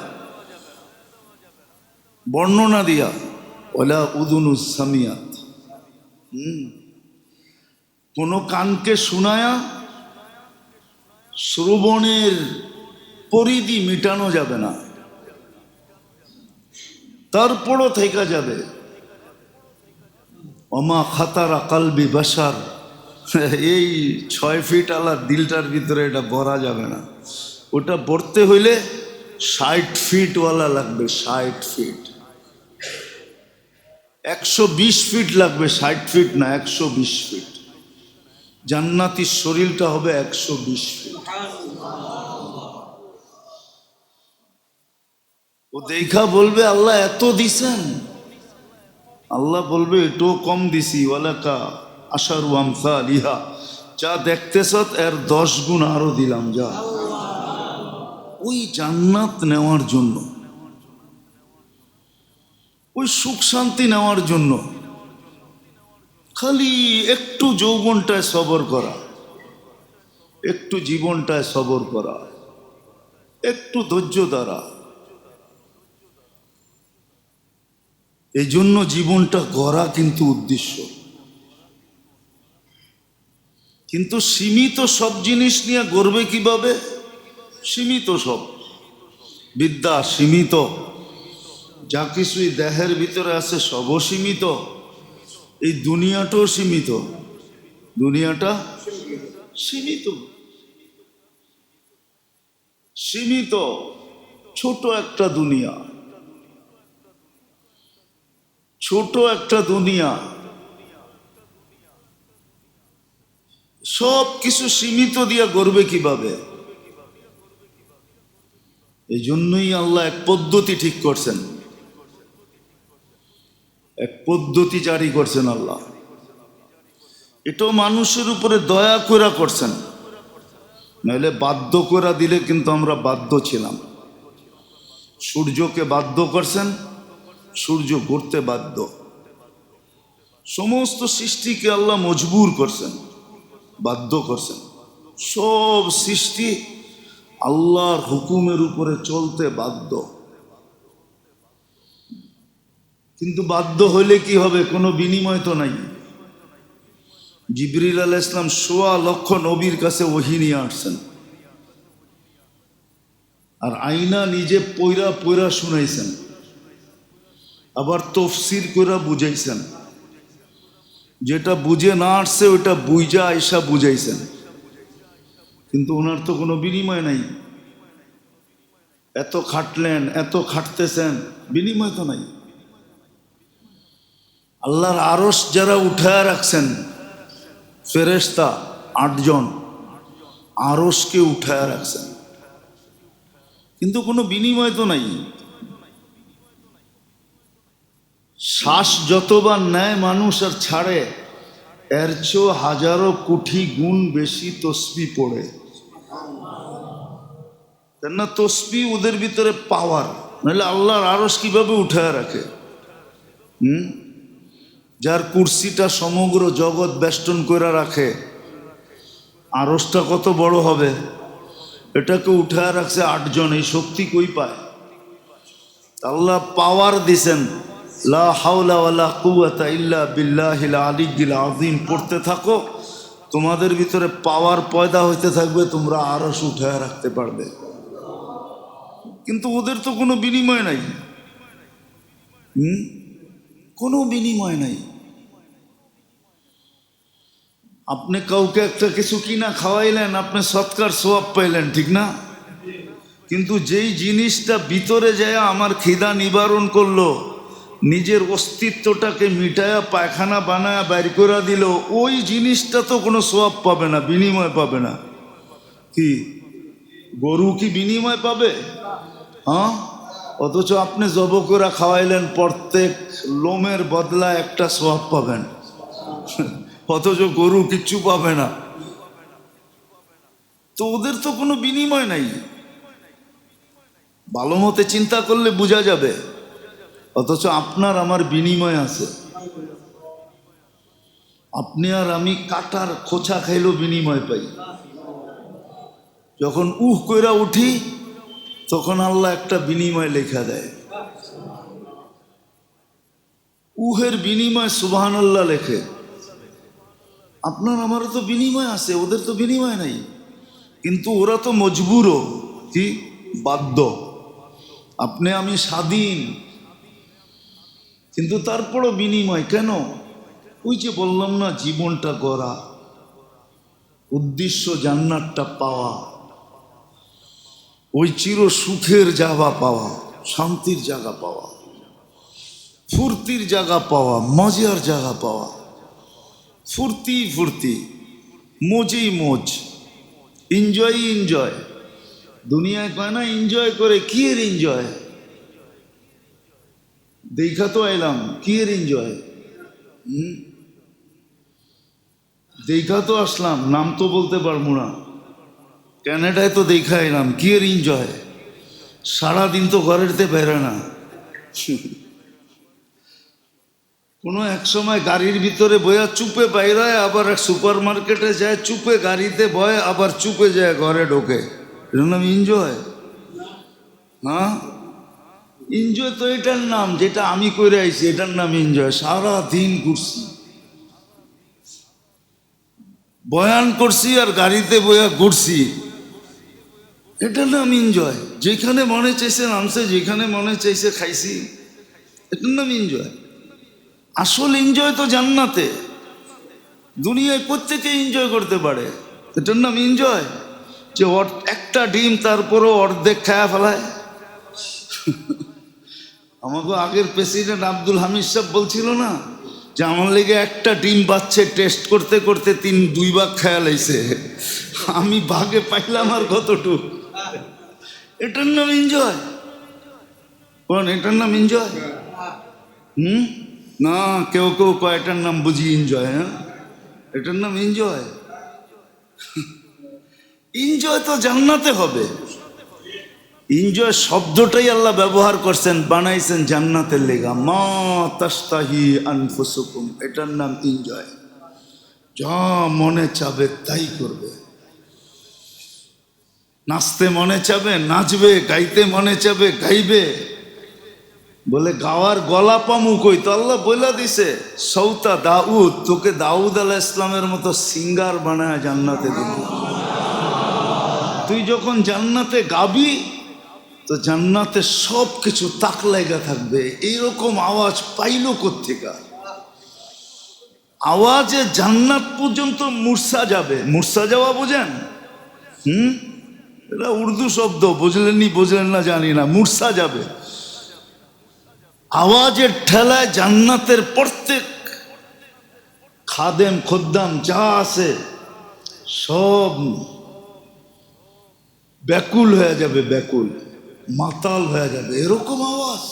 বর্ণনা দিয়া। ওলা উদুনুস সামিয়াত, কোন কানকে শুনায়া শ্রবণের পরিধি মিটানো যাবে না, তারপরও থেকে যাবে। ওমা খাতারা কালবি বাশার, এই 6 ফিট আলা দিলটার ভিতরে এটা ভরা যাবে না। ওটা ভরতে হইলে 60 ফিটওয়ালা লাগবে, 60 ফিট, 120 ফিট লাগবে, 60 ফিট না, 120 ফিট। জান্নাতির শরীরটা হবে 120 ফিট। ও দেখা বলবে আল্লাহ এত দিছেন, আল্লাহ বলবে এটাও কম দিছি, ওয়ালাকা আশারু আমসালিহা, যা দেখতেছ এর 10 গুণ আরো দিলাম। যা ওই জান্নাত নেওয়ার জন্য, ওই সুখ শান্তি নেওয়ার জন্য খালি একটু যৌবনটায় সবর করা, একটু জীবনটায় সবর করা, একটু ধৈর্য দ্বারা। এই জন্য জীবনটা গড়া কিন্তু উদ্দেশ্য। কিন্তু সীমিত সব জিনিস নিয়ে গড়বে কিভাবে? সীমিত সব বিদ্যা সীমিত, যা কিছুই দেহের ভিতরে আছে সবও সীমিত, এই দুনিয়াটাও সীমিত, দুনিয়াটা সীমিত, সীমিত ছোট একটা দুনিয়া, ছোট একটা দুনিয়া, সব কিছু সীমিত দিয়া গড়বে কিভাবে? এই জন্যই আল্লাহ এক পদ্ধতি ঠিক করছেন, এক পদ্ধতি জারি করছেন আল্লাহ। এটাও মানুষের উপরে দয়া করে করছেন, নাহলে বাধ্য করে দিলে কিন্তু আমরা বাধ্য ছিলাম। সূর্যকে বাধ্য করছেন, সূর্য ঘুরতে বাধ্য। সমস্ত সৃষ্টিকে আল্লাহ মজবুর করছেন, বাধ্য করছেন। সব সৃষ্টি আল্লাহর হুকুমের উপরে চলতে বাধ্য। কিন্তু বাধ্য হইলে কি হবে? কোনো বিনিময় তো নাই। জিবরিল আলাইহিস সালাম ১৬,০০,০০০ নবীর কাছে ওহী নিয়ে আসছেন, আর আইনা নিজে পইরা পইরা শুনাইছেন, আবার তফসির কইরা বুঝাইছেন। যেটা বুঝে না আসছে ওইটা বুঝা আইসা বুঝাইছেন, কিন্তু ওনার তো কোনো বিনিময় নাই। এত খাটলেন, এত খাটতেছেন, বিনিময় তো নাই। আল্লাহর আরশ যারা উঠায় রাখছেন, ফেরেশতা ৮ জন আরশকে উঠায় রাখছেন, কিন্তু কোনো বিনিময় তো নাই। শ্বাস যতবার নেয় মানুষ আর ছাড়ে, এর চেয়েও হাজারো কোটি গুণ বেশি তসবিহ পড়ে। না তসবিহ ওদের ভিতরে পাওয়ার, নাহলে আল্লাহর আরশ কিভাবে উঠায় রাখে? যার কুরসিটা সমগ্র জগৎ বেষ্টন করে রাখে, আরশটা কত বড় হবে? এটাকে উঠায় রাখছে ৮ জন। এই শক্তি কই পায়? আল্লাহ পাওয়ার দিছেন। লা হাওলা ওয়ালা কুওয়াতা ইল্লা বিল্লাহিল আলিয়্যিল আযীম পড়তে থাকো, তোমাদের ভিতরে পাওয়ার পয়দা হইতে থাকবে, তোমরা আরশ উঠায় রাখতে পারবে। কিন্তু ওদের তো কোনো বিনিময় নাই, কোনো বিনিময় নাই। আপনি কাউকে একটা কিছু কিনা খাওয়াইলেন, আপনি সৎকার সওয়াব পাইলেন, ঠিক না? কিন্তু যেই জিনিসটা ভিতরে যায় আমার খিদা নিবারণ করলো, নিজের অস্তিত্বটাকে মিটায়া পায়খানা বানায়া বাইর করে দিল, ওই জিনিসটা তো কোনো সওয়াব পাবে না, বিনিময় পাবে না। কি গরু কি বিনিময় পাবে? হ্যাঁ, অথচ আপনি জব করে খাওয়াইলেন, প্রত্যেক লোমের বদলা একটা সওয়াব পাবেন, অথচ গরু কিচ্ছু পাবে না। তো ওদের তো কোনো বিনিময় নাই। ভালো মতে চিন্তা করলে বোঝা যাবে। অথচ আপনার আমার বিনিময় আছে। আপনি আর আমি কাটার খোঁচা খাইলেও বিনিময় পাই। যখন কইরা উঠি, তখন আল্লাহ একটা বিনিময় লেখা দেয়। উহের বিনিময় সুবহানাল্লাহ লেখে। আপনার আমারও তো বিনিময় আছে, ওদের তো বিনিময় নাই। কিন্তু ওরা তো মজবুরও, কি বাধ্য। আপনি আমি স্বাধীন, কিন্তু তারপরও বিনিময় কেন? ওই যে বললাম না, জীবনটা গড়া, উদ্দেশ্য জান্নাতটা পাওয়া, ওই চির সুখের জায়গা পাওয়া, শান্তির জায়গা পাওয়া, ফুর্তির জায়গা পাওয়া, মজার জায়গা পাওয়া। ফুর্তি ফুর্তি, মজই মজ, এনজয় এনজয়। দুনিয়ায় কয় না এনজয় করে, কি এর এনজয়? দেখা তো আইলাম, কি এর এনজয়? দেখা তো আসলাম, নাম তো বলতে পারবো না। ক্যানাডায় তো দেখা এলাম, কি এর এনজয়? সারাদিন তো ঘরেরতে বেরোয় না। কোনো এক সময় গাড়ির ভিতরে বয়া চুপে বাইরায়, আবার এক সুপার মার্কেটে যায় চুপে গাড়িতে বয়, আবার চুপে যায় ঘরে ঢোকে। এটার নাম এনজয়? হ্যাঁ, এনজয় তো এটার নাম, যেটা আমি করে আইছি এটার নাম এনজয়। সারাদিন ঘুরছি, বয়ান করছি আর গাড়িতে বয়া ঘুরছি, এটার নাম এনজয়। যেখানে মনে চাইছে নামছে, যেখানে মনে চাইছে খাইছি, এটার নাম এনজয়। আসল এনজয় তো জান্নাতে। দুনিয়ায় প্রত্যেকে এনজয় করতে পারে, এটার নাম এনজয়। যে একটা ডিম তারপরও অর্ধেক খায়া ফেলায়। আমাকে আগের প্রেসিডেন্ট আব্দুল হামিদ সাহেব বলছিল না যে আমার লেগে একটা ডিম বাচ্চে টেস্ট করতে করতে 2 ভাগ খেয়াল আইছে, আমি ভাগে পাইলাম আর কতটুক। এটার নাম এনজয়? কোন এটার নাম এনজয়? না, কেউ কেউ কয় এটার নাম বুঝি এনজয়। হ্যাঁ, এটার নাম এনজয়? এনজয় তো জান্নাতে হবে। এনজয় শব্দটাই আল্লাহ ব্যবহার করছেন, বানাইছেন জান্নাতের লেগা। মা তাস্তাহি আনফুসুকুম, এটার নাম এনজয়। যা মনে চাবে তাই করবে। নাচতে মনে চাবে নাচবে, গাইতে মনে চাবে গাইবে। বলে গাওয়ার গলা পামু কই? তো আল্লাহ বইলা দিছে সৌতা দাউদ, তোকে দাউদ আলাইহিস ইসলামের মতো সিঙ্গার বানায় জান্নাতে দিবে। তুই যখন জান্নাতে গাবি তো জান্নাতে সব কিছু তাক লাগা থাকবে। এইরকম আওয়াজ পাইলো কোত্থেকা? আওয়াজে জান্নাত পর্যন্ত মূর্ছা যাবে। মূর্ছা যাওয়া বোঝেন? এটা উর্দু শব্দ, বুঝলেন না জানি না। মূর্ছা যাবে আওয়াজের ঠেলায়। জান্নাতের প্রত্যেক খাদেম খোদ্দাম যা আছে সব ব্যাকুল হয়ে যাবে, ব্যাকুল মাতাল হয়ে যাবে। এরকম আওয়াজ।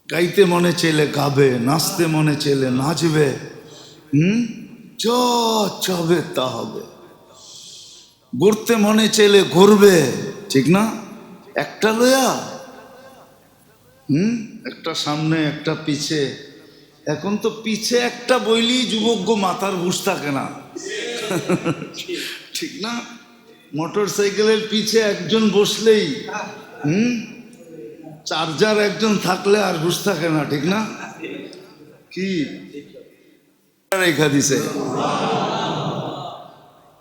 গাইতে মনে চাইলে গাবে, নাচতে মনে চাইলে নাচবে। যা চাবে তা হবে। ঘুরতে মনে চাইলে ঘুরবে, ঠিক না? একটা লয়া, একটা সামনে একটা পিছে। এখন তো পিছে একটা বইলি যুবক মাথার হুঁশ থাকে না, ঠিক না? মোটর সাইকেলের পিছে একজন বসলেই চার্জার একজন থাকলে আর হুঁশ থাকে না, ঠিক না? কি রেখা দিছে?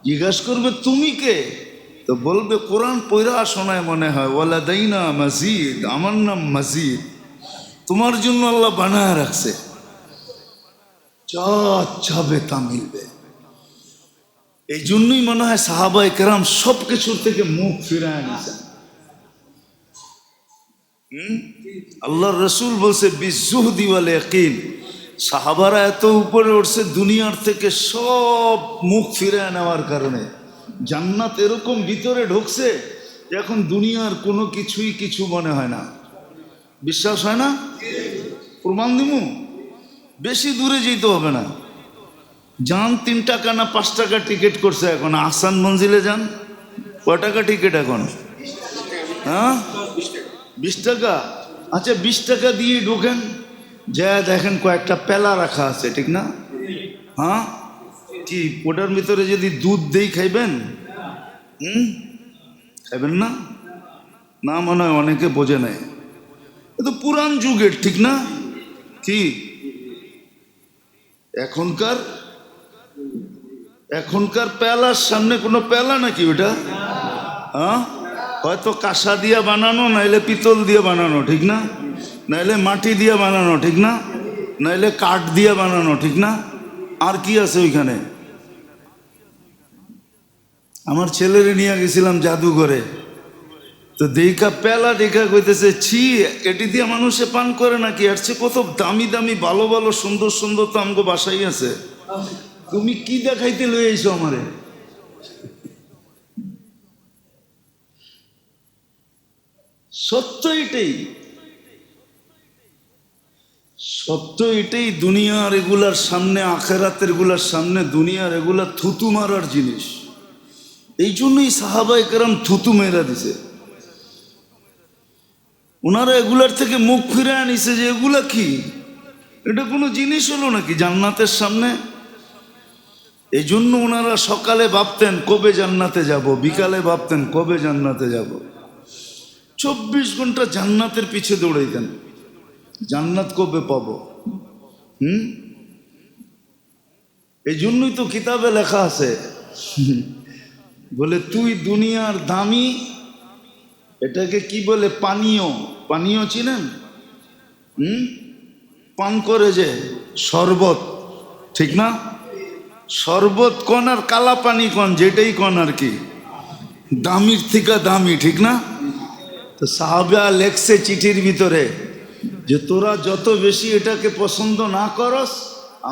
জিজ্ঞাসা করবে তুমি কে? তো বলবে কোরআন পয়রা শোনায় মনে হয়, ওয়ালাদাইনা মাজিদ, আমার নাম মাজিদ। তোমার জন্য আল্লাহ বানায় রাখছে, যা চাবে তা মিলবে। এই জন্যই মনে হয় সাহাবায়ে কেরাম সব কিছুর থেকে মুখ ফিরায় নিছেন। আল্লাহর রাসূল বলছে বিজুহদি ওয়াল ইয়াকিন। সাহাবারা এত উপরে উঠছে দুনিয়ার থেকে সব মুখ ফিরায় নেওয়ার কারণে। জান্নাত এরকম ভিতরে ঢুকছে যে এখন দুনিয়ার কোনো কিছুই কিছু মনে হয় না। বিশ্বাস হয় না? প্রমাণ দিমু? বেশি দূরে যেতে হবে না। যান 3 টাকা না 5 টাকা টিকিট করছে এখন। আহসান মঞ্জিলে যান, কয় টাকা টিকিট এখন? হ্যাঁ, 20 টাকা। আচ্ছা 20 টাকা দিয়ে ঢোকেন, যা দেখেন কয়েকটা পেলা রাখা আছে, ঠিক না? হ্যাঁ, কি ওটার ভিতরে যদি দুধ দেই খাইবেন? খাইবেন না? না, মনে হয় অনেকে বোঝে নাই। এ তো পুরান যুগের, ঠিক না? কি এখনকার পেলার সামনে কোনো পেলা নাকি ওটা? হ্যাঁ, হয়তো কাঁসা দিয়া বানানো, নাইলে পিতল দিয়ে বানানো, ঠিক না? নাইলে মাটি দিয়ে বানানো, ঠিক না? নাইলে কাঠ দিয়ে বানানো, ঠিক না? আর কি আছে ওইখানে? আমার ছেলেরে নিয়ে গেছিলাম জাদুঘরে, তো দেখা পেলা দেখা কইতেছে ছি, এটি দিয়ে মানুষে পান করে নাকি? আর চেয়ে কত দামি দামি ভালো ভালো সুন্দর সুন্দর তো আমগো বাসাই আছে। তুমি কি দেখাইতে লই আইছো আমারে? সত্য এটাই, সত্য এটাই। দুনিয়ার এগুলার সামনে, আখেরাতের গুলার সামনে দুনিয়ার এগুলা থুতু মারার জিনিস। এই জন্যই সাহাবায়ে কেরাম থুতু মেরা দিছে। ওনারা এগুলার থেকে মুখ ফিরে আনিছে যে এগুলা কি, এটা কোনো জিনিস হলো নাকি জান্নাতের সামনে? এই জন্য ওনারা সকালে ভাবতেন কবে জান্নাতে যাব, বিকালে ভাবতেন কবে জান্নাতে যাব। 24 ঘন্টা জান্নাতের পিছে দৌড়াইতেন, জান্নাত কবে পাবো। এই জন্যই তো কিতাবে লেখা আছে, বলে তুই দুনিয়ার দামি, এটাকে কি বলে, পানীয়। পানীয় চিনেন? পান করে যে শরবত, ঠিক না? শরবত কোন আর কালা পানি কোন, যেটাই কোন আর কি, দামির থেকে দামি, ঠিক না? তো সাহাবা লেখছে চিঠির ভিতরে যে তোরা যত বেশি এটাকে পছন্দ না করস,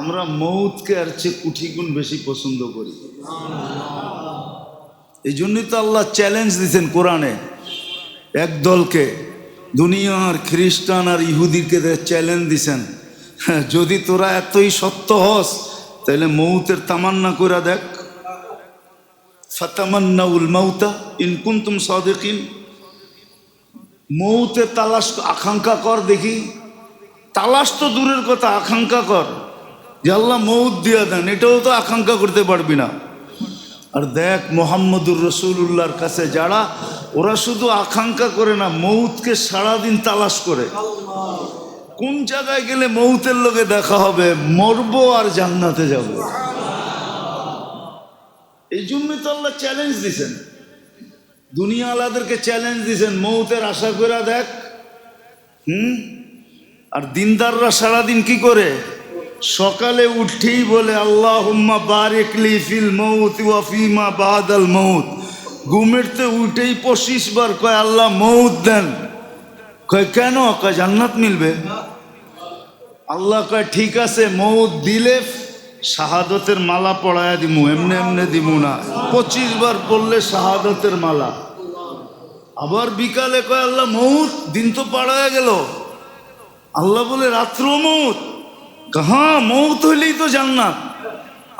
আমরা মৌতকে আর চেয়ে কোটি গুণ বেশি পছন্দ করি। এই জন্যই তো আল্লাহ চ্যালেঞ্জ দিয়েছেন কোরআনে এক দলকে, দুনিয়ার খ্রিস্টান আর ইহুদিকে চ্যালেঞ্জ দিছেন, যদি তোরা এতই সত্য হস তাহলে মৌতের তামান্না করে দেখ, ফাতামান্নাউল মাউতা ইন কুনতুম সাদিকিন। মৌতের তালাশ আকাঙ্ক্ষা কর দেখি, তালাশ তো দূরের কথা, আকাঙ্ক্ষা কর যে আল্লাহ মৌত দিয়া দেন, এটাও তো আকাঙ্ক্ষা করতে পারবি না। আর দেখ মোহাম্মদুর রসুল্লাহর কাছে যারা, ওরা শুধু আকাঙ্ক্ষা করে না, মৌতকে সারাদিন তালাশ করে কোন জায়গায় গেলে মৌতের লোকে দেখা হবে, মরবো আর জান্নাতে যাব। এই জন্যই তো আল্লাহ চ্যালেঞ্জ দিছেন, দুনিয়া আলাদেরকে চ্যালেঞ্জ দিছেন, মৌতের আশা করে দেখ। আর দিনদাররা সারাদিন কি করে, সকালে উঠেই বলে আল্লাহুম্মা বারিক লি ফিল মৌত ওয়া ফিমা বাদাল মৌত। ঘুমেরতে উঠেই 25 বার কয় আল্লাহ মৌত দেন। কয় কেন? কয় জান্নাত মিলবে। আল্লাহ কয় ঠিক আছে, মৌত দিলে শাহাদতের মালা পড়ায়া দিমু, এমনি এমনি দিমু না, 25 বার পড়লে শাহাদতের মালা। আবার বিকালে কয় আল্লাহ মৌত, দিন তো পাড়ায়া গেল। আল্লাহ বলে রাত্র মৌত। হ্যাঁ মৌত হইলেই তো জান্নাত।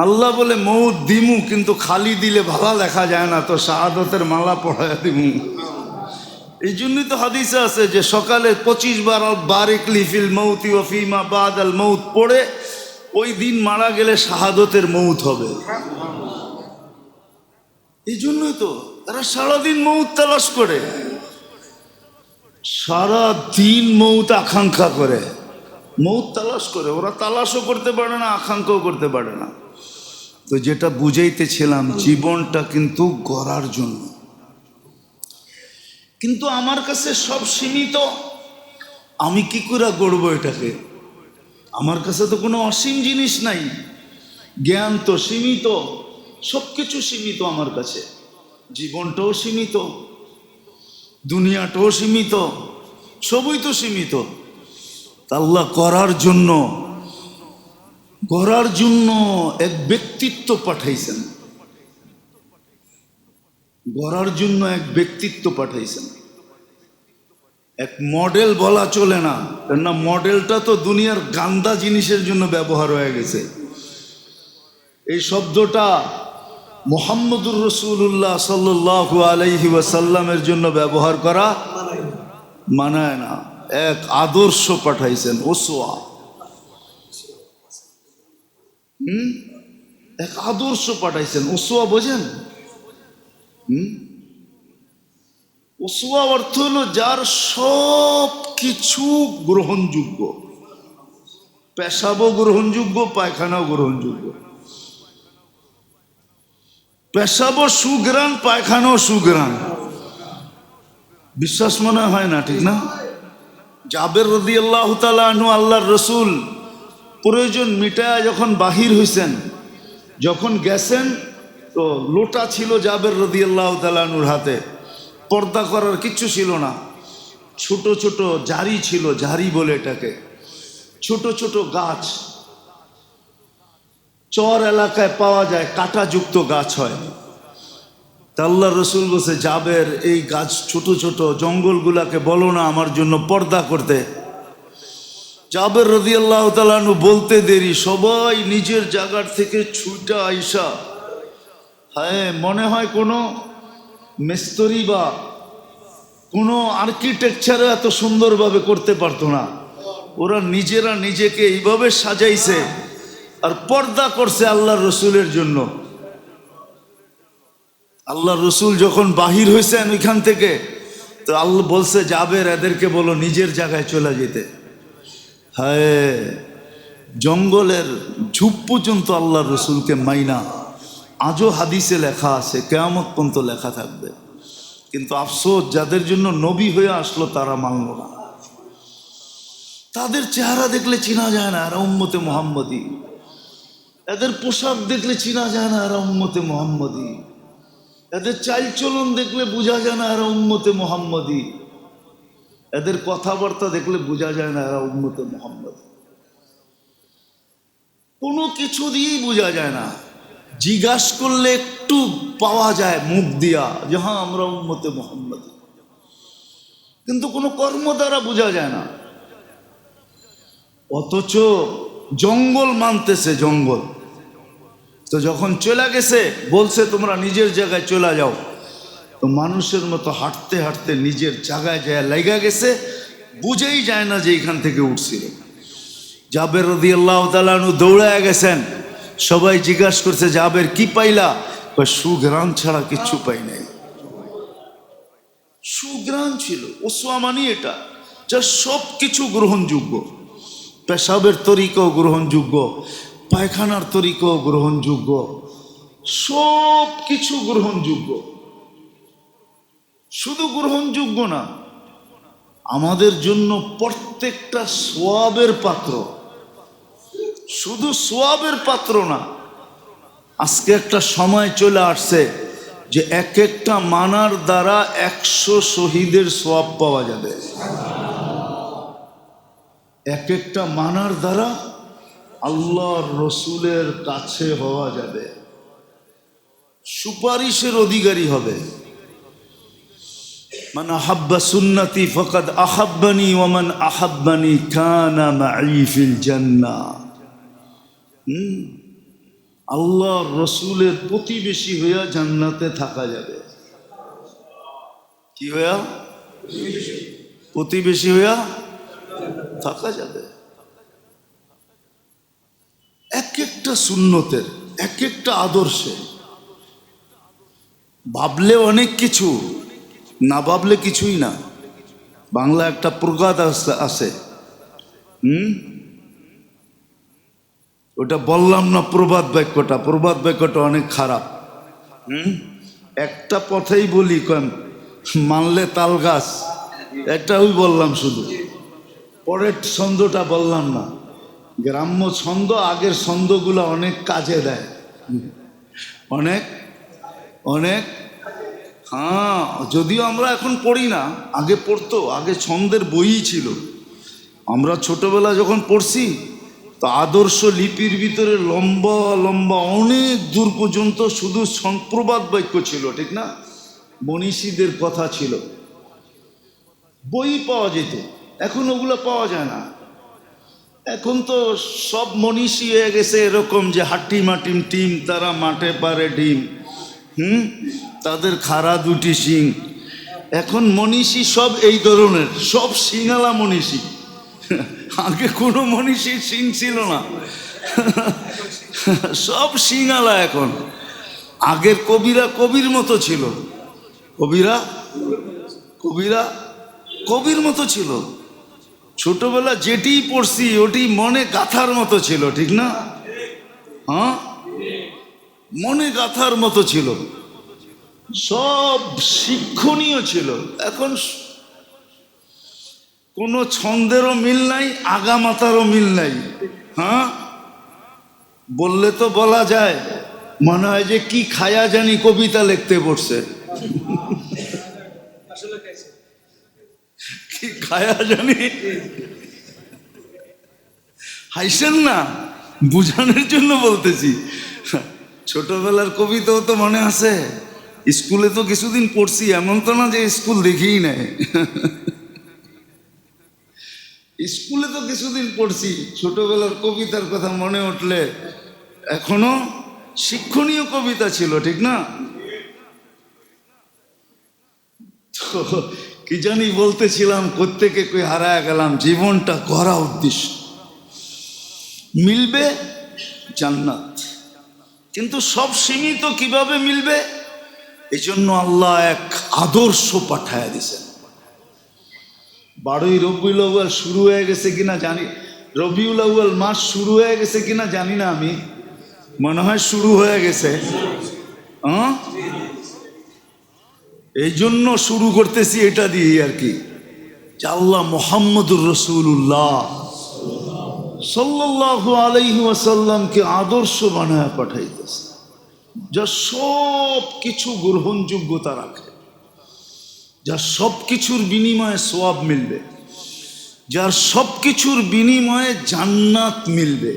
আল্লাহ বলে মৌত দিমু, কিন্তু খালি দিলে ভালো দেখা যায় না, তো শাহাদতের মালা পড়ায়া দিমু। এই জন্যই তো হাদিসে আছে যে সকালে 25 বার বারিক লি ফিল মৌতি ওয়া ফিমা বাদাল মৌত পড়ে ওই দিন মারা গেলে শাহাদতের মৌত হবে। এই জন্যই তো তারা সারাদিন মৌত তালাশ করে, সারা দিন মৌত আকাঙ্ক্ষা করে, মৌত তালাশ করে। ওরা তালাশও করতে পারে না, আকাঙ্ক্ষাও করতে পারে না। তো যেটা বুঝাইতেছিলাম, জীবনটা কিন্তু গড়ার জন্য। কিন্তু আমার কাছে সব সীমিত, আমি কি করে গড়বো এটাকে? আমার কাছে তো কোনো অসীম জিনিস নাই, জ্ঞান তো সীমিত, সব কিছু সীমিত আমার কাছে। জীবনটাও সীমিত, দুনিয়াটাও সীমিত, সবই তো সীমিত। আল্লাহ গড়ার জন্য এক ব্যক্তিত্ব পাঠাইছেন, গড়ার জন্য এক ব্যক্তিত্ব পাঠাইছেন। এক মডেল বলা চলে না, কেননা মডেলটা তো দুনিয়ার গান্দা জিনিসের জন্য ব্যবহার হয়ে গেছে। এই শব্দটা মুহাম্মদুর রাসূলুল্লাহ সাল্লাল্লাহু আলাইহি ওয়াসাল্লামের জন্য ব্যবহার করা মানায় না। এক আদর্শ পাঠাইছেন, উসওয়া। এক আদর্শ পাঠাইছেন, উসওয়া বোঝেন? উসওয়া অর্থ হলো যার সব কিছু গ্রহণযোগ্য, পেশাবও গ্রহণযোগ্য, পায়খানাও গ্রহণযোগ্য। পেশাবও সুগ্রাণ, পায়খানাও সুগ্রাণ। বিশ্বাস মনে হয় না, ঠিক না? জাবের রাদিয়াল্লাহু তাআলা আনহু, আল্লাহর রসুল প্রয়োজন মিটায় যখন বাহির হইছেন, যখন গেছেন, তো লোটা ছিল জাবের রাদিয়াল্লাহু তাআলা আনহুর হাতে, পর্দা করার কিচ্ছু ছিল না। ছোট ছোট ঝাড়ি ছিল, ঝাড়ি বলে এটাকে, ছোট ছোট গাছ, চর এলাকায় পাওয়া যায়, কাঁটাযুক্ত গাছ হয়। তা আল্লাহর রসুল বলছে, জাবের এই গাছ ছোট ছোট জঙ্গলগুলাকে বলো না আমার জন্য পর্দা করতে। জাবের রাদিয়াল্লাহু তাআলা আনহু বলতে দেরি, সবাই নিজের জায়গার থেকে ছুটা আইসা, হ্যাঁ মনে হয় কোনো মিস্ত্রি বা কোনো আর্কিটেকচারে এত সুন্দরভাবে করতে পারতো না। ওরা নিজেরা নিজেকে এইভাবে সাজাইছে আর পর্দা করছে আল্লাহর রসুলের জন্য। আল্লাহর রসুল যখন বাহির হয়েছেন ওইখান থেকে, তো আল্লাহ বলছে, জাবের এদেরকে বলো নিজের জায়গায় চলে যেতে। হ্যাঁ, জঙ্গলের ঝুপ পর্যন্ত আল্লাহর রসুলকে মাইনা আজও হাদিসে লেখা আছে, কিয়ামত পর্যন্ত লেখা থাকবে। কিন্তু আফসোস, যাদের জন্য নবী হয়ে আসলো তারা মানল না। তাদের চেহারা দেখলে চিনা যায় না এরা উম্মতে মুহাম্মদী, এদের পোশাক দেখলে চিনা যায় না এরা উম্মতে মুহাম্মদী, এদের চালচলন দেখলে বোঝা যায় না এরা উম্মতে মুহাম্মদী। এদের কথাবার্তা দেখলে বোঝা যায় না এরা উম্মতে মুহাম্মদ। কোনো কিছু দিয়েই বোঝা যায় না। জিজ্ঞাসা করলে একটু পাওয়া যায় মুখ দিয়া যে হ্যাঁ আমরা উম্মতে মুহাম্মদ, কিন্তু কোনো কর্ম দ্বারা বোঝা যায় না। অথচ জঙ্গল মানতেছে, জঙ্গল তো যখন চলে গেছে বলছে তোমরা নিজের জায়গায় চলে যাও, তো মানুষের মতো হাঁটতে হাঁটতে নিজের জায়গায় যায় লাগা গেছে, বুঝেই যায় না যে এখান থেকে উঠছিল। জাবের রাদিয়াল্লাহু তাআলা আনহু দৌড়ায় গেছেন, সবাই জিজ্ঞাসা করছে জাবের কি পাইলা? সুঘ্রাণ ছাড়া কিচ্ছু পাই নাই। সুঘ্রাণ ছিল, ওসওয়ামানি এটা, যা সব কিছু গ্রহণযোগ্য। পেশাবের তরিকাও গ্রহণযোগ্য, পায়খানার তরিকাও গ্রহণযোগ্য, সব কিছু গ্রহণযোগ্য। শুধু গ্রহণযোগ্য না, আমাদের জন্য প্রত্যেকটা সোয়াবের পাত্র। শুধু সোয়াবের পাত্র না, আজকে একটা সময় চলে আসছে যে এক একটা মানার দ্বারা 100 শহীদের সোয়াব পাওয়া যাবে। এক একটা মানার দ্বারা আল্লাহর রসুলের কাছে হওয়া যাবে, সুপারিশের অধিকারী হবে। মান আহাব্বা সুন্নতি ফাকাদ আহাব্বানি ওয়া মান আহাব্বানি কানা মাই ফিল জান্নাহ। আল্লাহর রসুলের প্রতিবেশী হইয়া জান্নাতে থাকা যাবে। কি হইয়া? প্রতিবেশী হইয়া থাকা যাবে। এক একটা সুন্নতের, এক একটা আদর্শে ভাবলে অনেক কিছু, না ভাবলে কিছুই না। বাংলা একটা প্রবাদ আছে, ওটা বললাম না, প্রবাদ বাক্যটা অনেক খারাপ। একটা পথেই বলি, মানলে তাল গাছ, একটা ওই বললাম শুধু, পরের ছন্দটা বললাম না। গ্রাম্য ছন্দ, আগের ছন্দগুলো অনেক কাজে দেয়, অনেক অনেক। হ্যাঁ, যদিও আমরা এখন পড়ি না, আগে পড়তো, আগে ছন্দের বইই ছিল। আমরা ছোটবেলা যখন পড়ছি, তো আদর্শ লিপির ভিতরে লম্বা লম্বা অনেক দূর পর্যন্ত শুধু প্রবাদ বাক্য ছিল, ঠিক না? মনীষীদের কথা ছিল, বই পাওয়া যেত। এখন ওগুলো পাওয়া যায় না। এখন তো সব মনীষী হয়ে গেছে এরকম যে হাট্টি মাটিম টিম, তারা মাঠে পারে ডিম, তাদের খাড়া দুটি শিং। এখন মনীষী সব এই ধরনের, সব শিঙালা মনীষী। আগে কোনো মনীষীর শিং ছিল না, সব শিঙালা এখন। আগের কবিরা কবির মতো ছিল, কবিরা কবির মতো ছিল। ছোটবেলা যেটি পড়ছি ওটি মনে গাথার মতো ছিল, ঠিক না? হ্যাঁ, মনে গাথার মতো ছিল, সব শিক্ষণীয় ছিল। এখন কোনো ছন্দেরও মিল নাই, আগামাতারও মিল নাই। হ্যাঁ, বললে তো বলা যায়, মনে হয় যে কি খায়া জানি কবিতা লিখতে পড়ছে। কি খায়া জানি, হাইসেন না, বুঝানোর জন্য বলতেছি। ছোটবেলার কবিতাও তো মনে আছে, স্কুলে তো কিছুদিন পড়ছি, এমন তো না যে স্কুল দেখিই নাই। স্কুলে তো কিছুদিন পড়ছি, ছোটবেলার কবিতার কথা মনে উঠলে এখনো শিক্ষণীয় কবিতা ছিল, ঠিক না? তো কি জানি বলতেছিলাম, কোত্থেকে কই হারায় গেলাম। জীবনটা গড়া উদ্দেশ্য, মিলবে জান্নাত, কিন্তু সব সীমিত কিভাবে মিলবে? এই জন্য আল্লাহ এক আদর্শ পাঠায় দিয়েছেন। 12ই রবিউল আউয়াল শুরু হয়ে গেছে কিনা জানি, রবিউল আউয়াল মাস শুরু হয়ে গেছে কিনা জানি না, আমি মনে হয় শুরু হয়ে গেছে। এই জন্য শুরু করতেছি এটা দিয়ে আর কি, যে আল্লাহ মুহাম্মদুর রাসূলুল্লাহ সাল্লাল্লাহু আলাইহি ওয়াসাল্লামকে আদর্শ বানায় পাঠাইতেছে, যা সব কিছু গ্রহণযোগ্যতা রাখে। যার সব কিছুর বিনিময়ে সওয়াব মিলবে, যার সব কিছুর বিনিময়ে জান্নাত মিলবে।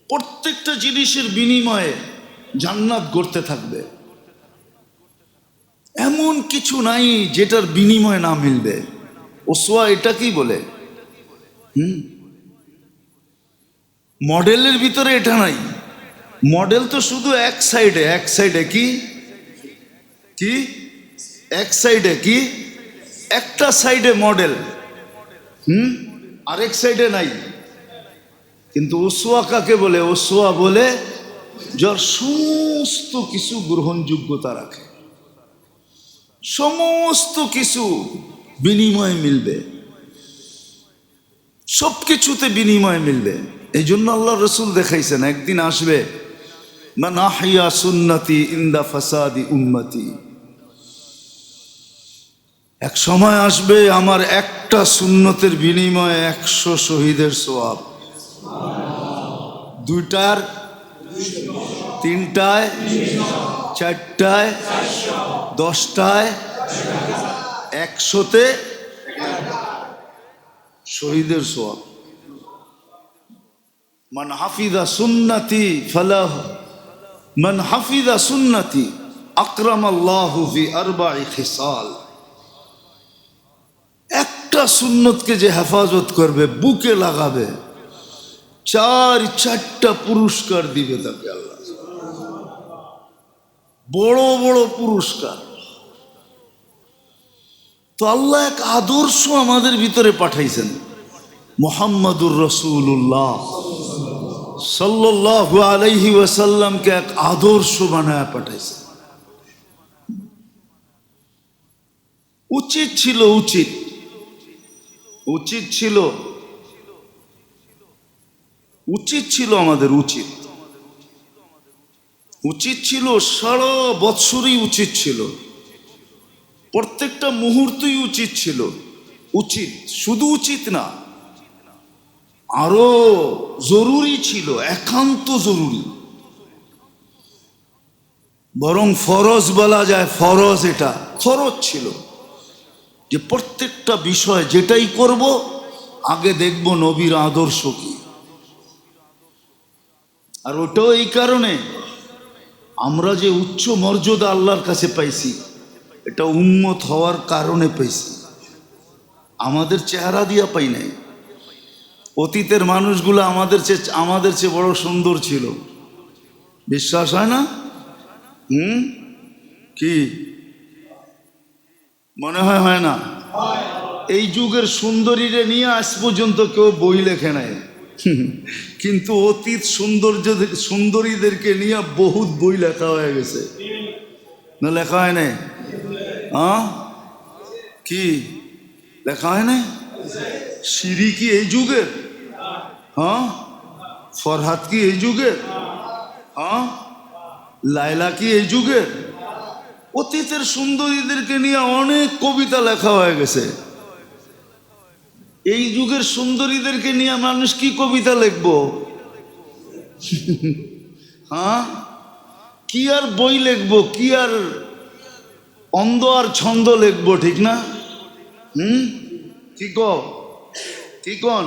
প্রত্যেকটা জিনিসের বিনিময়ে জান্নাত গড়তে থাকবে। এমন কিছু নাই যেটার বিনিময় না মিলবে। ওসওয়া এটাকেই বলে। মডেলের ভিতরে এটা নাই। মডেল তো শুধু এক সাইডে, এক সাইডে কি কি এক সাইডে কি একটা সাইডে মডেল, আরেক সাইডে নাই। কিন্তু ওসওয়া কাকে বলে? ওসওয়া বলে যার সমস্ত কিছু গ্রহণযোগ্যতা রাখে, সমস্ত কিছু বিনিময় মিলবে, সব কিছুতে বিনিময় মিলবে। এই জন্য আল্লাহ রসুল দেখাইছেন একদিন আসবে, মান আহইয়া সুন্নতি ইনদা ফাসাদি উম্মতি। এক সময় আসবে আমার একটা সুন্নতের বিনিময়ে 100 শহীদের সওয়াব। দুইটার, তিনটায়, চারটায়, 10টায়, 100তে শহীদের সওয়াব। মান হাফিজা সুন্নতি ফালাহ, মান হাফিজা সুন্নতি আকরামাল্লাহু ফি আরবা'i খিসাল। একটা সুন্নতকে যে হেফাজত করবে, বুকে লাগাবে, 4টা পুরস্কার দিবে তাকে আল্লাহ, বড় বড় পুরস্কার। তো আল্লাহ এক আদর্শ আমাদের ভিতরে পাঠাইছেন, মুহাম্মাদুর রাসূলুল্লাহ সাল্লাল্লাহু আলাইহি ওয়াসাল্লামকে এক আদর্শ বানায় পাঠাইছেন। উচিত ছিল, উচিত ছিল, উচিত ছিল আমাদের, উচিত ছিল সারা বৎসরই উচিত ছিল, প্রত্যেকটা মুহূর্তই উচিত ছিল। উচিত শুধু উচিত না, আরো জরুরি ছিল, একান্ত জরুরি। বরং ফরজ বলা যায়, ফরজ, এটা ফরজ ছিল যে প্রত্যেকটা বিষয় যেটাই করব আগে দেখব নবীর আদর্শ কি। আর ওটাও এই কারণে আমরা যে উচ্চ মর্যাদা আল্লাহর কাছে পাইছি, এটা উম্মত হওয়ার কারণে পাইছি, আমাদের চেহারা দিয়া পাই নাই। অতীতের মানুষগুলো আমাদের চেয়ে বড় সুন্দর ছিল, বিশ্বাস হয় না? কি মনে হয়? হয় না? এই যুগের সুন্দরীরে নিয়ে আজ পর্যন্ত কেউ বই লেখে নাই, কিন্তু অতীত সুন্দরীদেরকে নিয়ে বহুত বই লেখা হয়ে গেছে, না লেখা হয় নাই? কি লেখা হয় নাই? সিঁড়ি কি এই যুগের? ফরহাদ কি এই যুগের? লায়লা কি এই যুগের? অতীতের সুন্দরীদেরকে নিয়ে অনেক কবিতা লেখা হয়ে গেছে। এই যুগের সুন্দরীদেরকে নিয়ে মানুষ কি কবিতা লিখবো? কি আর বই লিখবো, কি আর অন্ধ আর ছন্দ লিখবো, ঠিক না? কি কন?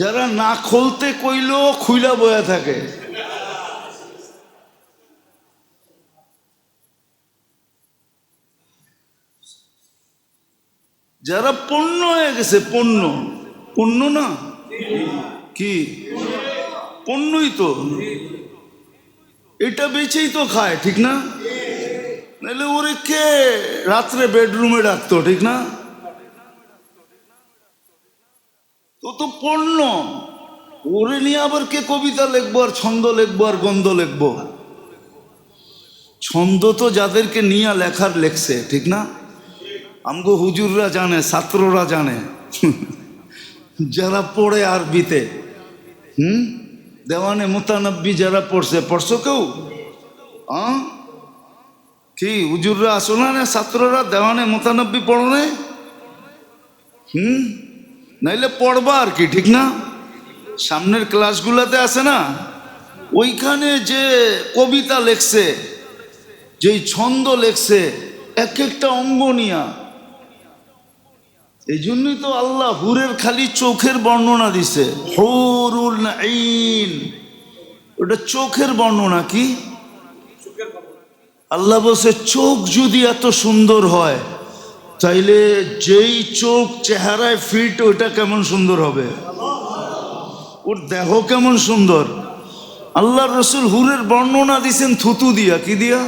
যারা না খুলতে কইলেও খুইলা বয়া থাকে, যারা পণ্য হয়ে গেছে, পণ্য না কি? পণ্যই তো, এটা বেচেই তো খায়, ঠিক না? নাহলে ওরে কে রাত্রে বেডরুমে ডাকতো, ঠিক না? তো পণ্য, ওরে নিয়ে আবার কে কবিতা লিখবো আর ছন্দ লিখবো আর গন্ধ লিখবো? ছন্দ তো যাদেরকে নিয়ে লেখার লেখছে, ঠিক না? আমগো হুজুররা জানে, ছাত্ররা জানে, যারা পড়ে আরবিতে, দেওয়ানে মুতানব্বি যারা পড়ছো কেউ? কি হুজুররা আসো না, ছাত্ররা দেওয়ানে মুতানব্বি পড়ো না? নাইলে পড়বা আর কি, ঠিক না? সামনের ক্লাসগুলোতে আছে না, ওইখানে যে কবিতা লেখছে যেই ছন্দ লেখছে এক একটা অঙ্গ নিয়া। এই জন্যই তো আল্লাহ হুরের খালি চোখের বর্ণনা দিছে, হুরুল আইন, ওটা চোখের বর্ণনা। কি আল্লাহ বলছে চোখ যদি এত সুন্দর হয় তাইলে যেই চোখ চেহারায় ফিট ওটা কেমন সুন্দর হবে, ওর দেহ কেমন সুন্দর। আল্লাহ রসুল হুরের বর্ণনা দিছেন থুতু দিয়া। কি দিয়া?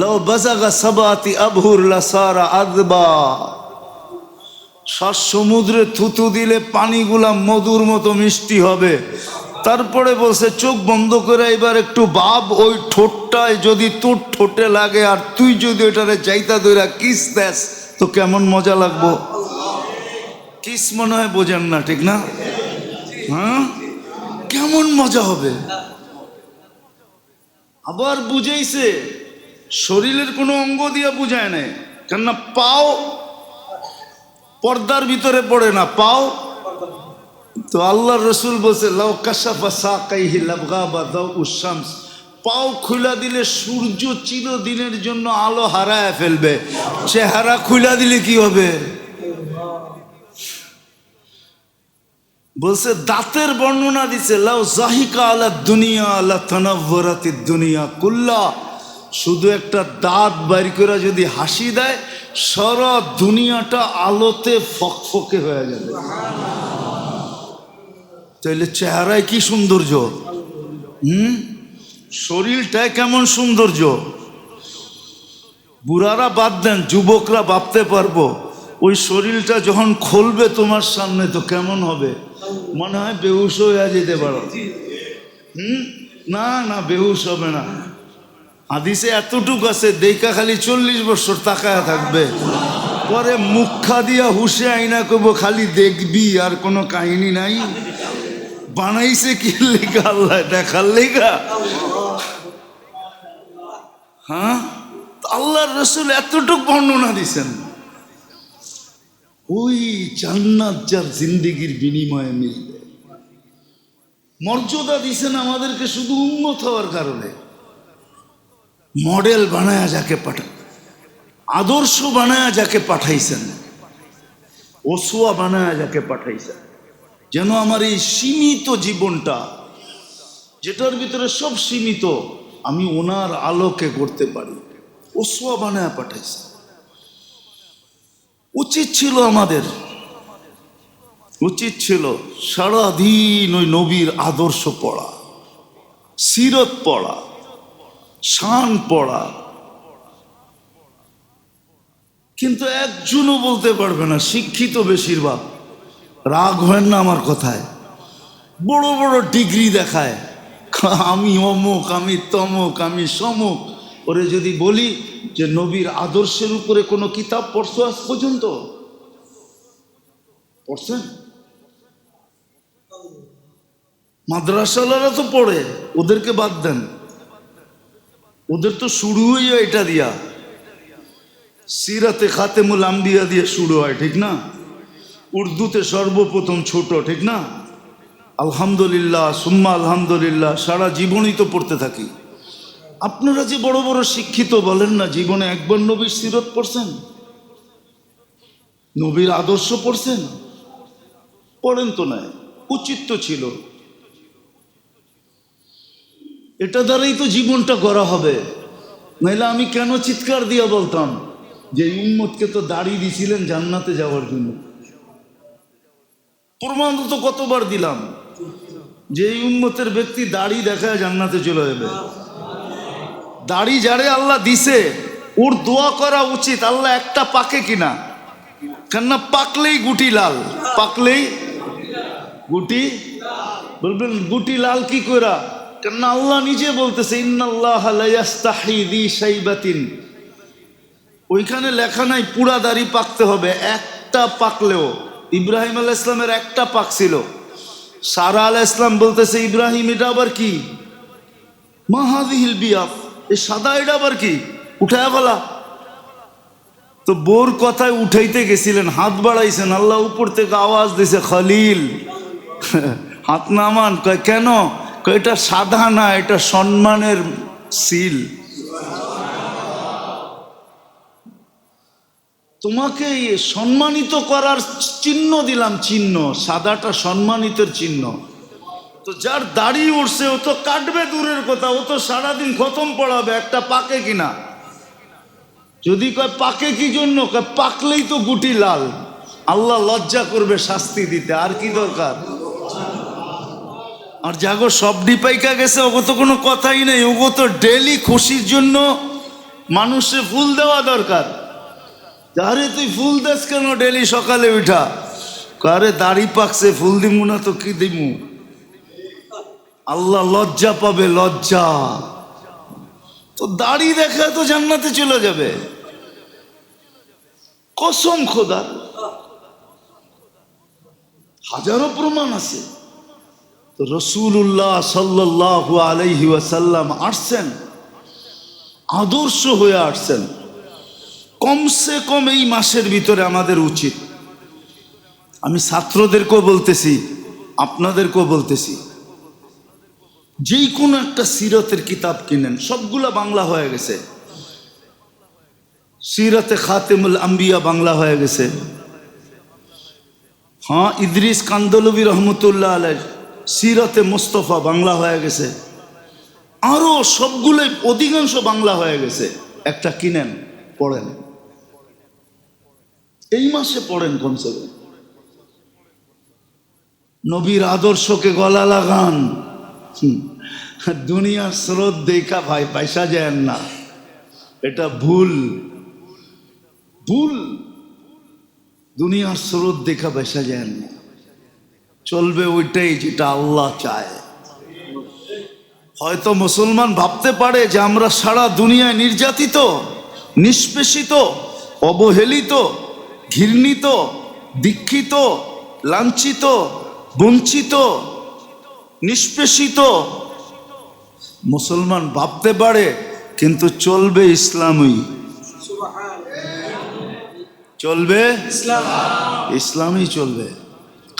লাউ বাজাগা সাবাতি আবহুর লাসারা আদবা। 7 সমুদ্রে থুতু দিলে পানিগুলা মধুর মতো মিষ্টি হবে। তারপরে বলছে চোখ বন্ধ করে এবার একটু ভাব, ওই ঠোঁটটায় যদি তোর ঠোঁটে লাগে আর তুই যদি ওইটারে চাইতা দইরা কিস দেস তো কেমন মজা লাগবো। কিস মনে হয় বোঝেন না, ঠিক না? হ্যাঁ, কেমন মজা হবে। আবার বুঝাইছে শরীরের কোনো অঙ্গ দিয়া বুঝায় নাই, কেননা পাও পর্দার ভিতরে পড়ে না, পাও তো আল্লাহ রসুল বলছে লাউ কাশাফা সাকাইহি লাবগাবা দাউস শামস। পাও খুলা দিলে সূর্য চিরদিনের জন্য আলো হারায় ফেলবে, চেহারা খুলা দিলে কি হবে? বলছে দাঁতের বর্ণনা দিছে লাউ জাহিকা আলা দুনিয়া আলা তানাওয়ারাতিদ দুনিয়া কুল্লা। শুধু একটা দাঁত বাইর করে যদি হাসি দেয় সারা দুনিয়াটা আলোতে ফকফকে হয়ে যাবে। তাইলে চেহারায় কি সৌন্দর্য, শরীরটায় কেমন সৌন্দর্য। বুড়ারা বাদ দেন, যুবকরা ভাবতে পারবো ওই শরীরটা যখন খুলবে তোমার সামনে তো কেমন হবে। মনে হয় বেহুশ হয়ে যেতে পারো। না না, বেহুশ হবে না। হাদিসে এতটুক আছে, দেখা খালি 40 বছর তাকায়া থাকবে, পরে মুখা দিয়া হুশে আইনা করবো খালি দেখবি, আর কোনো কাহিনী নাই। বানাইছে কি লেখা? আল্লাহ দেখার লেখা। হ্যাঁ, আল্লাহর রসুল এতটুক বর্ণনা দিছেন। ওই জান্নাত যার জিন্দেগির বিনিময়ে মিলবে। মর্যাদা দিছেন আমাদেরকে শুধু উম্মত হওয়ার কারণে। মডেল বানায়া যাকে পাঠান, আদর্শ বানায়া যাকে পাঠাইছেন, ওসুয়া বানায়া যাকে পাঠাইছেন, যেন আমার এই সীমিত জীবনটা যেটার ভিতরে সব সীমিত আমি ওনার আলোকে করতে পারি, ওসুয়া বানায়া পাঠাইছেন। উচিত ছিল আমাদের, উচিত ছিল সারাদিন ওই নবীর আদর্শ পড়া, সিরত পড়া, শান পড়া। কিন্তু একজনও বলতে পারবে না, শিক্ষিত বেশিরভাগ। রাগ হয় না আমার কথায়, বড় বড় ডিগ্রি দেখায়, আমি অমুক, আমি তমুক, আমি সমুক। ওরে যদি বলি যে নবীর আদর্শের উপরে কোনো কিতাব পড়ছো আজ পর্যন্ত? পড়ছেন? মাদ্রাসাওয়ালারা তো পড়ে, ওদেরকে বাদ দেন। ওদের তো শুরু হইয়া এটা দিয়া, সিরাতে খাতেমুল আম্বিয়া দিয়ে শুরু হয়, ঠিক না? উর্দুতে সর্বপ্রথম ছোট, ঠিক না? আলহামদুলিল্লাহ সুম্মা আলহামদুলিল্লাহ, সারা জীবনই তো পড়তে থাকি। আপনারা যে বড় বড় শিক্ষিত বলেন না, জীবনে একবার নবীর সিরত পড়ছেন? নবীর আদর্শ পড়ছেন? পড়েন তো না, উচিত তো ছিল। এটা দ্বারাই তো জীবনটা গড়া হবে। নাইলে আমি কেন চিৎকার দিয়া বলতাম যে উম্মতকে তো দাড়ি দিছিলেন জান্নাতে যাওয়ার জন্য। প্রমাণ তো কতবার দিলাম যে এই উম্মতের ব্যক্তি দাড়ি দেখায় জান্নাতে চলে যাবে। দাড়ি যারে আল্লাহ দিছে ওর দোয়া করা উচিত, আল্লাহ একটা পাকে কিনা। কেননা পাকলেই গুটি লাল, পাকলেই গুটি। বলবেন গুটি লাল কি করা? কেননা আল্লাহ নিজে বলতেছে ইন্নাল্লাহ লা ইয়াস্তাহি যি শাইবাতিন। ওইখানে লেখা নাই পুরা দাড়ি পাকতে হবে, একটা পাকলেও। ইব্রাহিম আলাইহিস সালামের একটা পাক ছিল। সারা আলাইহিস সালাম বলতেছে ইব্রাহিম এটা আবার কি? মা হাযিহিল বিয়াদ, এই সাদা এটা আবার কি? উঠায় ফেলা। তো বোর কথায় উঠাইতে গেছিলেন, হাত বাড়াইছেন, আল্লাহ উপর থেকে আওয়াজ দিছে খলিল হাত নামান। কয় কেন? এটা সাদা না, এটা সম্মানের সিল। তোমাকে সম্মানিত করার চিহ্ন দিলাম, চিহ্ন, সাদাটা সম্মানিতের চিহ্ন। তো যার দাড়ি উঠছে ও তো কাটবে দূরের কথা, ও তো সারাদিন খতম পড়াবে, একটা পাকে কিনা। যদি কয় পাকে কি জন্য, কয় পাকলেই তো গুটি লাল, আল্লাহ লজ্জা করবে শাস্তি দিতে, আর কি দরকার। আর জাগো সবডি পাইকা গেছে, ওগো তো কোনো কথাই নেই, ওগো তো ডেলি খুশির জন্য মানুষে ফুল দেওয়া দরকার। আরে তুই ফুল দেস কেন ডেলি সকালে উঠা, আরে দাড়ি পাকছে ফুল দিমু না তো কি দিমু। আল্লাহ লজ্জা পাবে, লজ্জা। তো দাড়ি দেখে তো জান্নাতে চলে যাবে, কসম খোদার, হাজারো প্রমাণ আছে। তো রাসূলুল্লাহ সাল্লাল্লাহু আলাইহি ওয়াসাল্লাম আসছেন, আদর্শ হয়ে আসছেন। কমসে কম এই মাসের ভিতরে আমাদের উচিত, আমি ছাত্রদেরকেও বলতেছি, আপনাদেরকেও বলতেছি, যেই কোনো একটা সিরতের কিতাব কিনেন, সবগুলা বাংলা হয়ে গেছে। সিরতে খাতেমুল আম্বিয়া বাংলা হয়ে গেছে, হ্যাঁ ইদ্রিস কান্দলবী রহমতুল্লাহ আলাইহ সিরতে মুস্তফা বাংলা হয়ে গেছে, আরো সবগুলোই অধিকাংশ বাংলা হয়ে গেছে। একটা কিনেন, পড়েন, এই মাসে পড়েন কমসে কম। নবীর আদর্শকে গলা লাগান। দুনিয়ার স্রোত দেখা ভাই পয়সা যায় না, এটা ভুল, ভুল। দুনিয়ার স্রোত দেখা পয়সা যায় না, চলবে ওইটাই যেটা আল্লাহ চায়। হয়তো মুসলমান ভাবতে পারে যে আমরা সারা দুনিয়ায় নির্যাতিত, নিষ্পেষিত, অবহেলিত, ঘৃণিত, দীক্ষিত, লাঞ্ছিত, বঞ্চিত, নিষ্পেষিত মুসলমান ভাবতে পারে, কিন্তু চলবে ইসলামই, চলবে ইসলামই চলবে।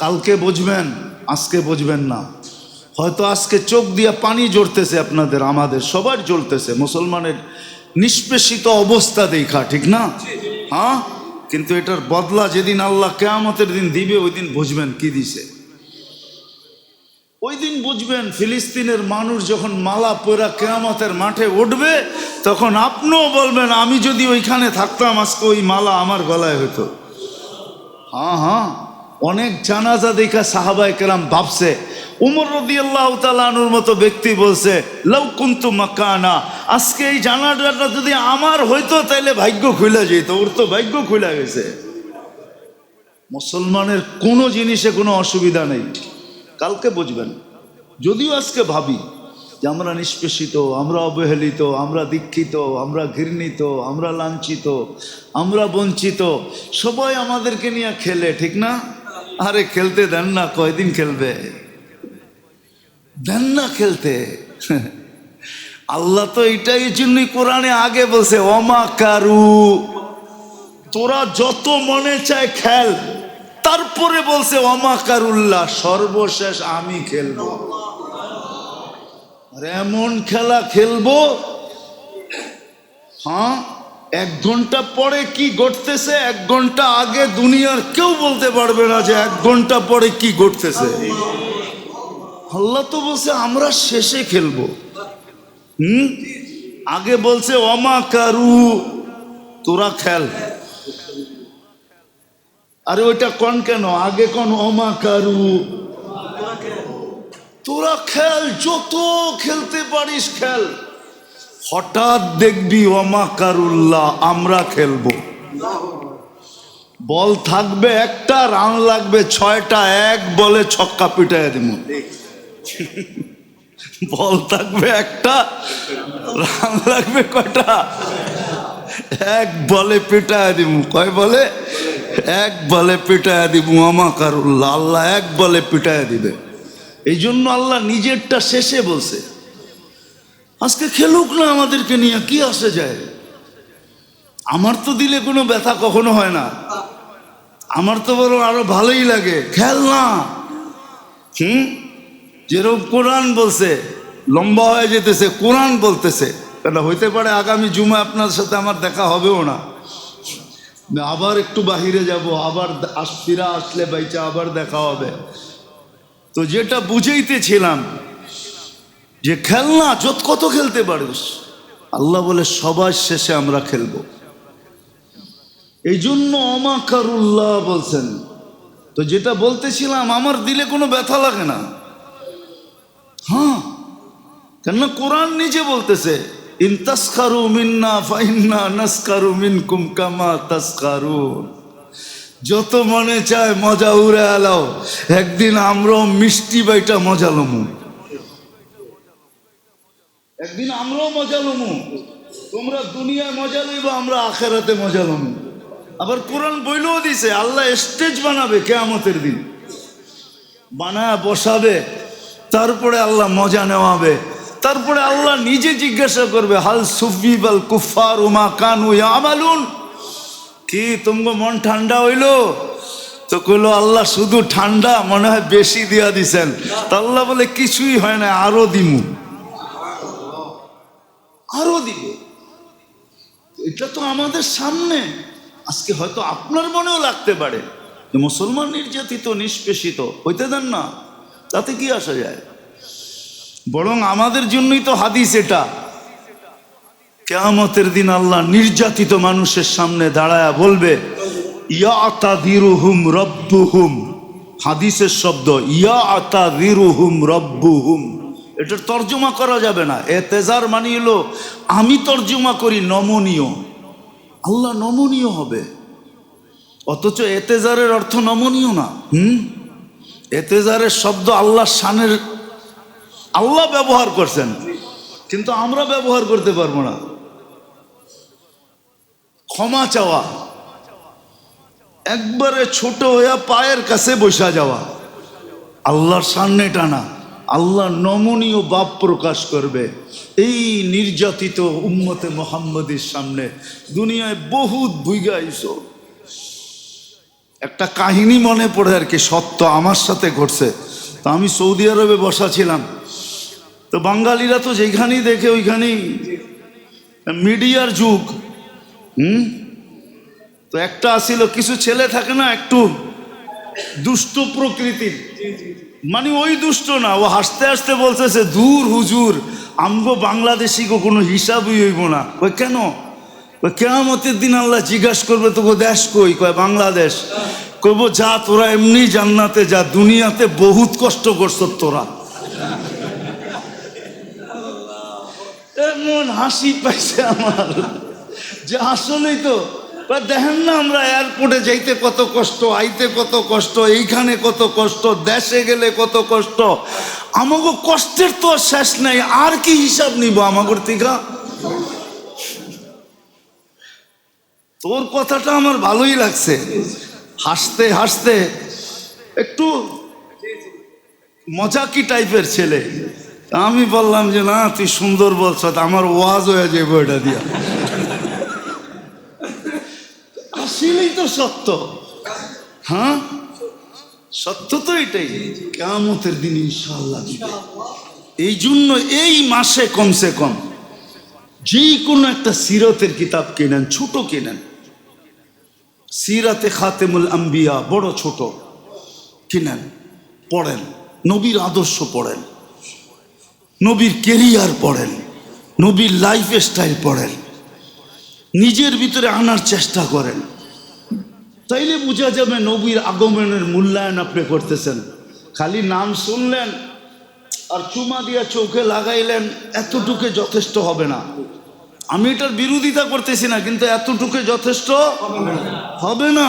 কালকে বুঝবেন, আজকে বুঝবেন না। হয়তো আজকে চোখ দিয়া পানি ঝরতেছে আপনাদের, আমাদের সবার জ্বলতেছে মুসলমানের নিষ্পেষিত অবস্থা দেখা, ঠিক না? হ্যাঁ, কিন্তু এটার বদলা যেদিন আল্লাহ কিয়ামতের দিন দিবে, ওই দিন বুঝবেন কি দিছে। ওই দিন বুঝবেন, ফিলিস্তিনের মানুষ যখন মালা পরা কিয়ামতের মাঠে উঠবে, তখন আপনিও বলবেন আমি যদি ওইখানে থাকতাম আজকে ওই মালা আমার গলায় হতো। হ্যাঁ হ্যাঁ, অনেক জানাজা দেখা সাহাবায়ে কেরাম ভাবছে, উমর রাদিয়াল্লাহু তাআলা আনহুর মতো ব্যক্তি বলছে, লাউ কুনতু মাকানা, আজকে এই জানাজাটা যদি আমার হইতো তাহলে ভাগ্য খুলে যেত। ওর তো ভাগ্য খুলে গেছে। মুসলমানের কোনো জিনিসে কোনো অসুবিধা নেই, কালকে বুঝবেন। যদিও আজকে ভাবি যে আমরা নিষ্পেষিত, আমরা অবহেলিত, আমরা দীক্ষিত, আমরা ঘৃণিত, আমরা লাঞ্ছিত, আমরা বঞ্চিত, সবাই আমাদেরকে নিয়ে খেলে, ঠিক না? আরে খেলতে দেন না, কয়দিন খেলবে, দেন না খেলতে। আল্লাহ তো এইটাই জন্যই কোরআনে আগে বলছে, ওমা কারু, তোরা যত মনে চায় খেল, তারপরে বলছে ওমা কারুল্লাহ, সর্বশেষ আমি খেলবো। আর এমন খেলা খেলবো, হ্যাঁ, 1 ঘন্টা পরে কি ঘটতেছে 1 ঘন্টা আগে দুনিয়ার কেউ বলতে পারবে না যে 1 ঘন্টা পরে কি ঘটতেছে। আল্লাহ তো বলছে আমরা শেষে খেলবো। আগে বলছে ওমা কারু, তোরা খেল। আরে ওইটা কোন কেন, আগে কোন ওমা কারু, তোরা খেল, যত খেলতে পারিস খেল। হঠাৎ দেখবি ওমা কারুল্লাহ, আমরা খেলবো। বল থাকবে একটা, রান লাগবে 6টা, 1 বলে ছক্কা পিটায় দিব। বল থাকবে একটা, রান লাগবে কয়টা? 1 বলে পিটায় দিব। কয় বলে? 1 বলে পিটায় দিব। ওমা কারুল্লাহ, আল্লাহ 1 বলে পিটায় দিবে। এই জন্য আল্লাহ নিজেরটা শেষে বলছে। আজকে খেলুক না, আমাদেরকে নিয়ে কি আসে যায়। আমার তো দিলে কোনো ব্যথা কখনো হয় না, আমার তো বরং আরো ভালোই লাগে। খেল না, যেরকম কোরআন বলছে, লম্বা হয়ে যেতেছে, কোরআন বলতেছে, কেন হইতে পারে আগামী জুমা আপনার সাথে আমার দেখা হবেও না। আবার একটু বাহিরে যাব, আবার ফিরা আসলে বাইচা আবার দেখা হবে। তো যেটা বুঝাইতেছিলাম যে খেলনা কত খেলতে পারিস, আল্লাহ বলে সবার শেষে আমরা খেলবো। এই জন্য অমাকারুল্লাহ বলছেন। তো যেটা বলতেছিলাম, আমার দিলে কোনো ব্যথা লাগে না। হ্যাঁ, কেননা কোরআন নিজে বলতেছে, ইন তাসখারু মিন্না ফাইন্না নাসখারু মিনকুম কামা তাসখারুন। যত মনে চায় মজা উড়ে আলাও, একদিন আমরাও মিষ্টি বাইটা মজা লমু, একদিন আমরাও মজা লমু। তোমরা দুনিয়ায় মজা লইবা, আমরা আখেরাতে মজা লমু। আবার কোরআন বইলেও দিছে, আল্লাহ স্টেজ বানাবে কিয়ামতের দিন, বানায় বসাবে, তারপরে আল্লাহ মজা নেওয়াবে। তারপরে আল্লাহ নিজে জিজ্ঞাসা করবে, হাল সুফিবাল কুফার উমা কানু ইয়ামালুন, কি তোমার মন ঠান্ডা হইলো? তো কইলো, আল্লাহ শুধু ঠান্ডা, মনে হয় বেশি দিয়া দিছেন। তা আল্লাহ বলে, কিছুই হয় না, আরো দিমু, আরো দিব। এটা তো আমাদের সামনে। আজকে হয়তো আপনার মনেও লাগতে পারে যে মুসলমান নির্যাতিত নিষ্পেষিত, হইতে দেন না, তাতে কি আসা যায়? বরং আমাদের জন্যই তো হাদিস এটা। কিয়ামতের দিন আল্লাহ নির্যাতিত মানুষের সামনে দাঁড়ায়া বলবে, ইয়াতাযিরুহুম রাব্বুহুম। হাদিসের শব্দ ইয়াতাযিরুহুম রাব্বুহুম। এটার তর্জমা করা যাবে না। এতেজার মানে হলো, আমি তর্জমা করি নমনীয়। আল্লাহ নমনীয় হবে, অথচ এতেজারের অর্থ নমনীয় না। এতেজারের শব্দ আল্লাহ শানের, আল্লাহ ব্যবহার করছেন, কিন্তু আমরা ব্যবহার করতে পারবো না। ক্ষমা চাওয়া, একবারে ছোট হইয়া পায়ের কাছে বসা যাওয়া, আল্লাহর সামনে টানা। আল্লাহ নমনীয় ভাব প্রকাশ করবে এই নির্যাতিত উম্মতে মুহাম্মদের সামনে। দুনিয়ায় বহুত ভুইগাইছো। একটা কাহিনী মনে পড়ে আর কি, সত্য, আমার সাথে ঘটছে। তো আমি সৌদি আরবে বসা ছিলাম। তো বাঙালিরা তো যেখানেই দেখে ওইখানেই মিডিয়ার যুগ। তো একটা আসিল, কিছু ছেলে থাকে না একটু দুষ্ট প্রকৃতির, মানে ওই দুষ্ট না, ও হাসতে হাসতে বলতেছে, দূর হুজুর, আমগো বাংলাদেশি গো কোনো হিসাবই হইব না। কই কেন? কিয়ামতের দিন আল্লাহ জিজ্ঞাসা করবে, তোকে দেশ কই? কয় বাংলাদেশ। কইব, যা তোরা এমনি জান্নাতে যা, দুনিয়াতে বহুত কষ্ট করছ তোরা। এমন হাসি পাইছে আমার যে আসলেই তো। দেখেন না, আমরা এয়ারপোর্টে যাইতে কত কষ্ট, আইতে কত কষ্ট, এইখানে কত কষ্ট, দেশে গেলে কত কষ্ট। আমাকে কষ্টের তো শেষ নাই, আর কি হিসাব নিব আমাগর থেকে? তোর কথাটা আমার ভালোই লাগছে, হাসতে হাসতে একটু মজাকি টাইপের ছেলে। আমি বললাম যে না, তুই সুন্দর বলছ, আমার ওয়াজ হয়ে যাবো এটা দিয়া। আসলেই তো সত্য। হ্যাঁ, সত্য তো এটাই, কিয়ামতের দিন ইনশাআল্লাহ দিবে। এই জন্য এই মাসে কমসে কম যে কোনো একটা সিরতের কিতাব কেনেন, ছোট কেনেন, সিরাতে খাতেমুল আম্বিয়া, বড় ছোট কিনেন, পড়েন, নবীর আদর্শ পড়েন, নবীর কেরিয়ার পড়েন, নবীর লাইফ স্টাইল পড়েন, নিজের ভিতরে আনার চেষ্টা করেন। তাইলে বোঝা যাবে নবীর আগমনের মূল্যায়ন আপনি করতেছেন। খালি নাম শুনলেন আর চুমা দিয়া চোখে লাগাইলেন, এতটুকু যথেষ্ট হবে না। আমি এটার বিরোধিতা করতেছি না, কিন্তু এতটুকু যথেষ্ট হবে না।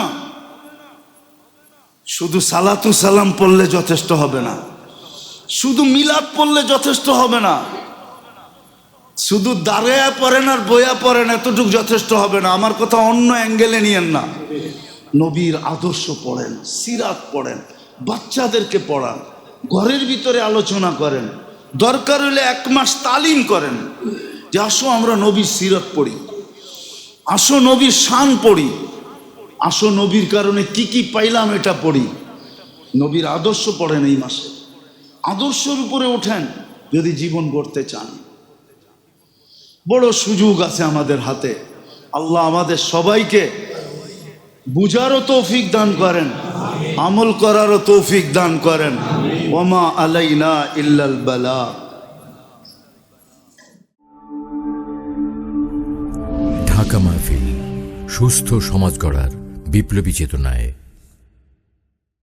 শুধু সালাতু সালাম পড়লে যথেষ্ট হবে না, শুধু মিলাদ পড়লে যথেষ্ট হবে না, শুধু দাঁড়ায়া পড়েন আর বইয়া পড়েন, এতটুকু যথেষ্ট হবে না। আমার কথা অন্য অ্যাঙ্গেলে নিয়েন না। নবীর আদর্শ পড়েন, সিরাত পড়েন, বাচ্চাদেরকে পড়ান, ঘরের ভিতরে আলোচনা করেন, দরকার হলে 1 মাস তালিম করেন যে আসো আমরা নবীর সিরাত পড়ি, আসো নবীর শান পড়ি, আসো নবীর কারণে কি কি পাইলাম এটা পড়ি। নবীর আদর্শ পড়েন এই মাসে, আদর্শের উপরে ওঠেন যদি জীবন গড়তে চান। বড় সুযোগ আছে আমাদের হাতে। আল্লাহ আমাদের সবাইকে বুঝারও তৌফিক দান করেন, আমল করারও তৌফিক দান করেন। ওমা আলাইনা ইল্লাল বালা। ঢাকা মাহফিল, সুস্থ সমাজ গড়ার বিপ্লবী চেতনায়।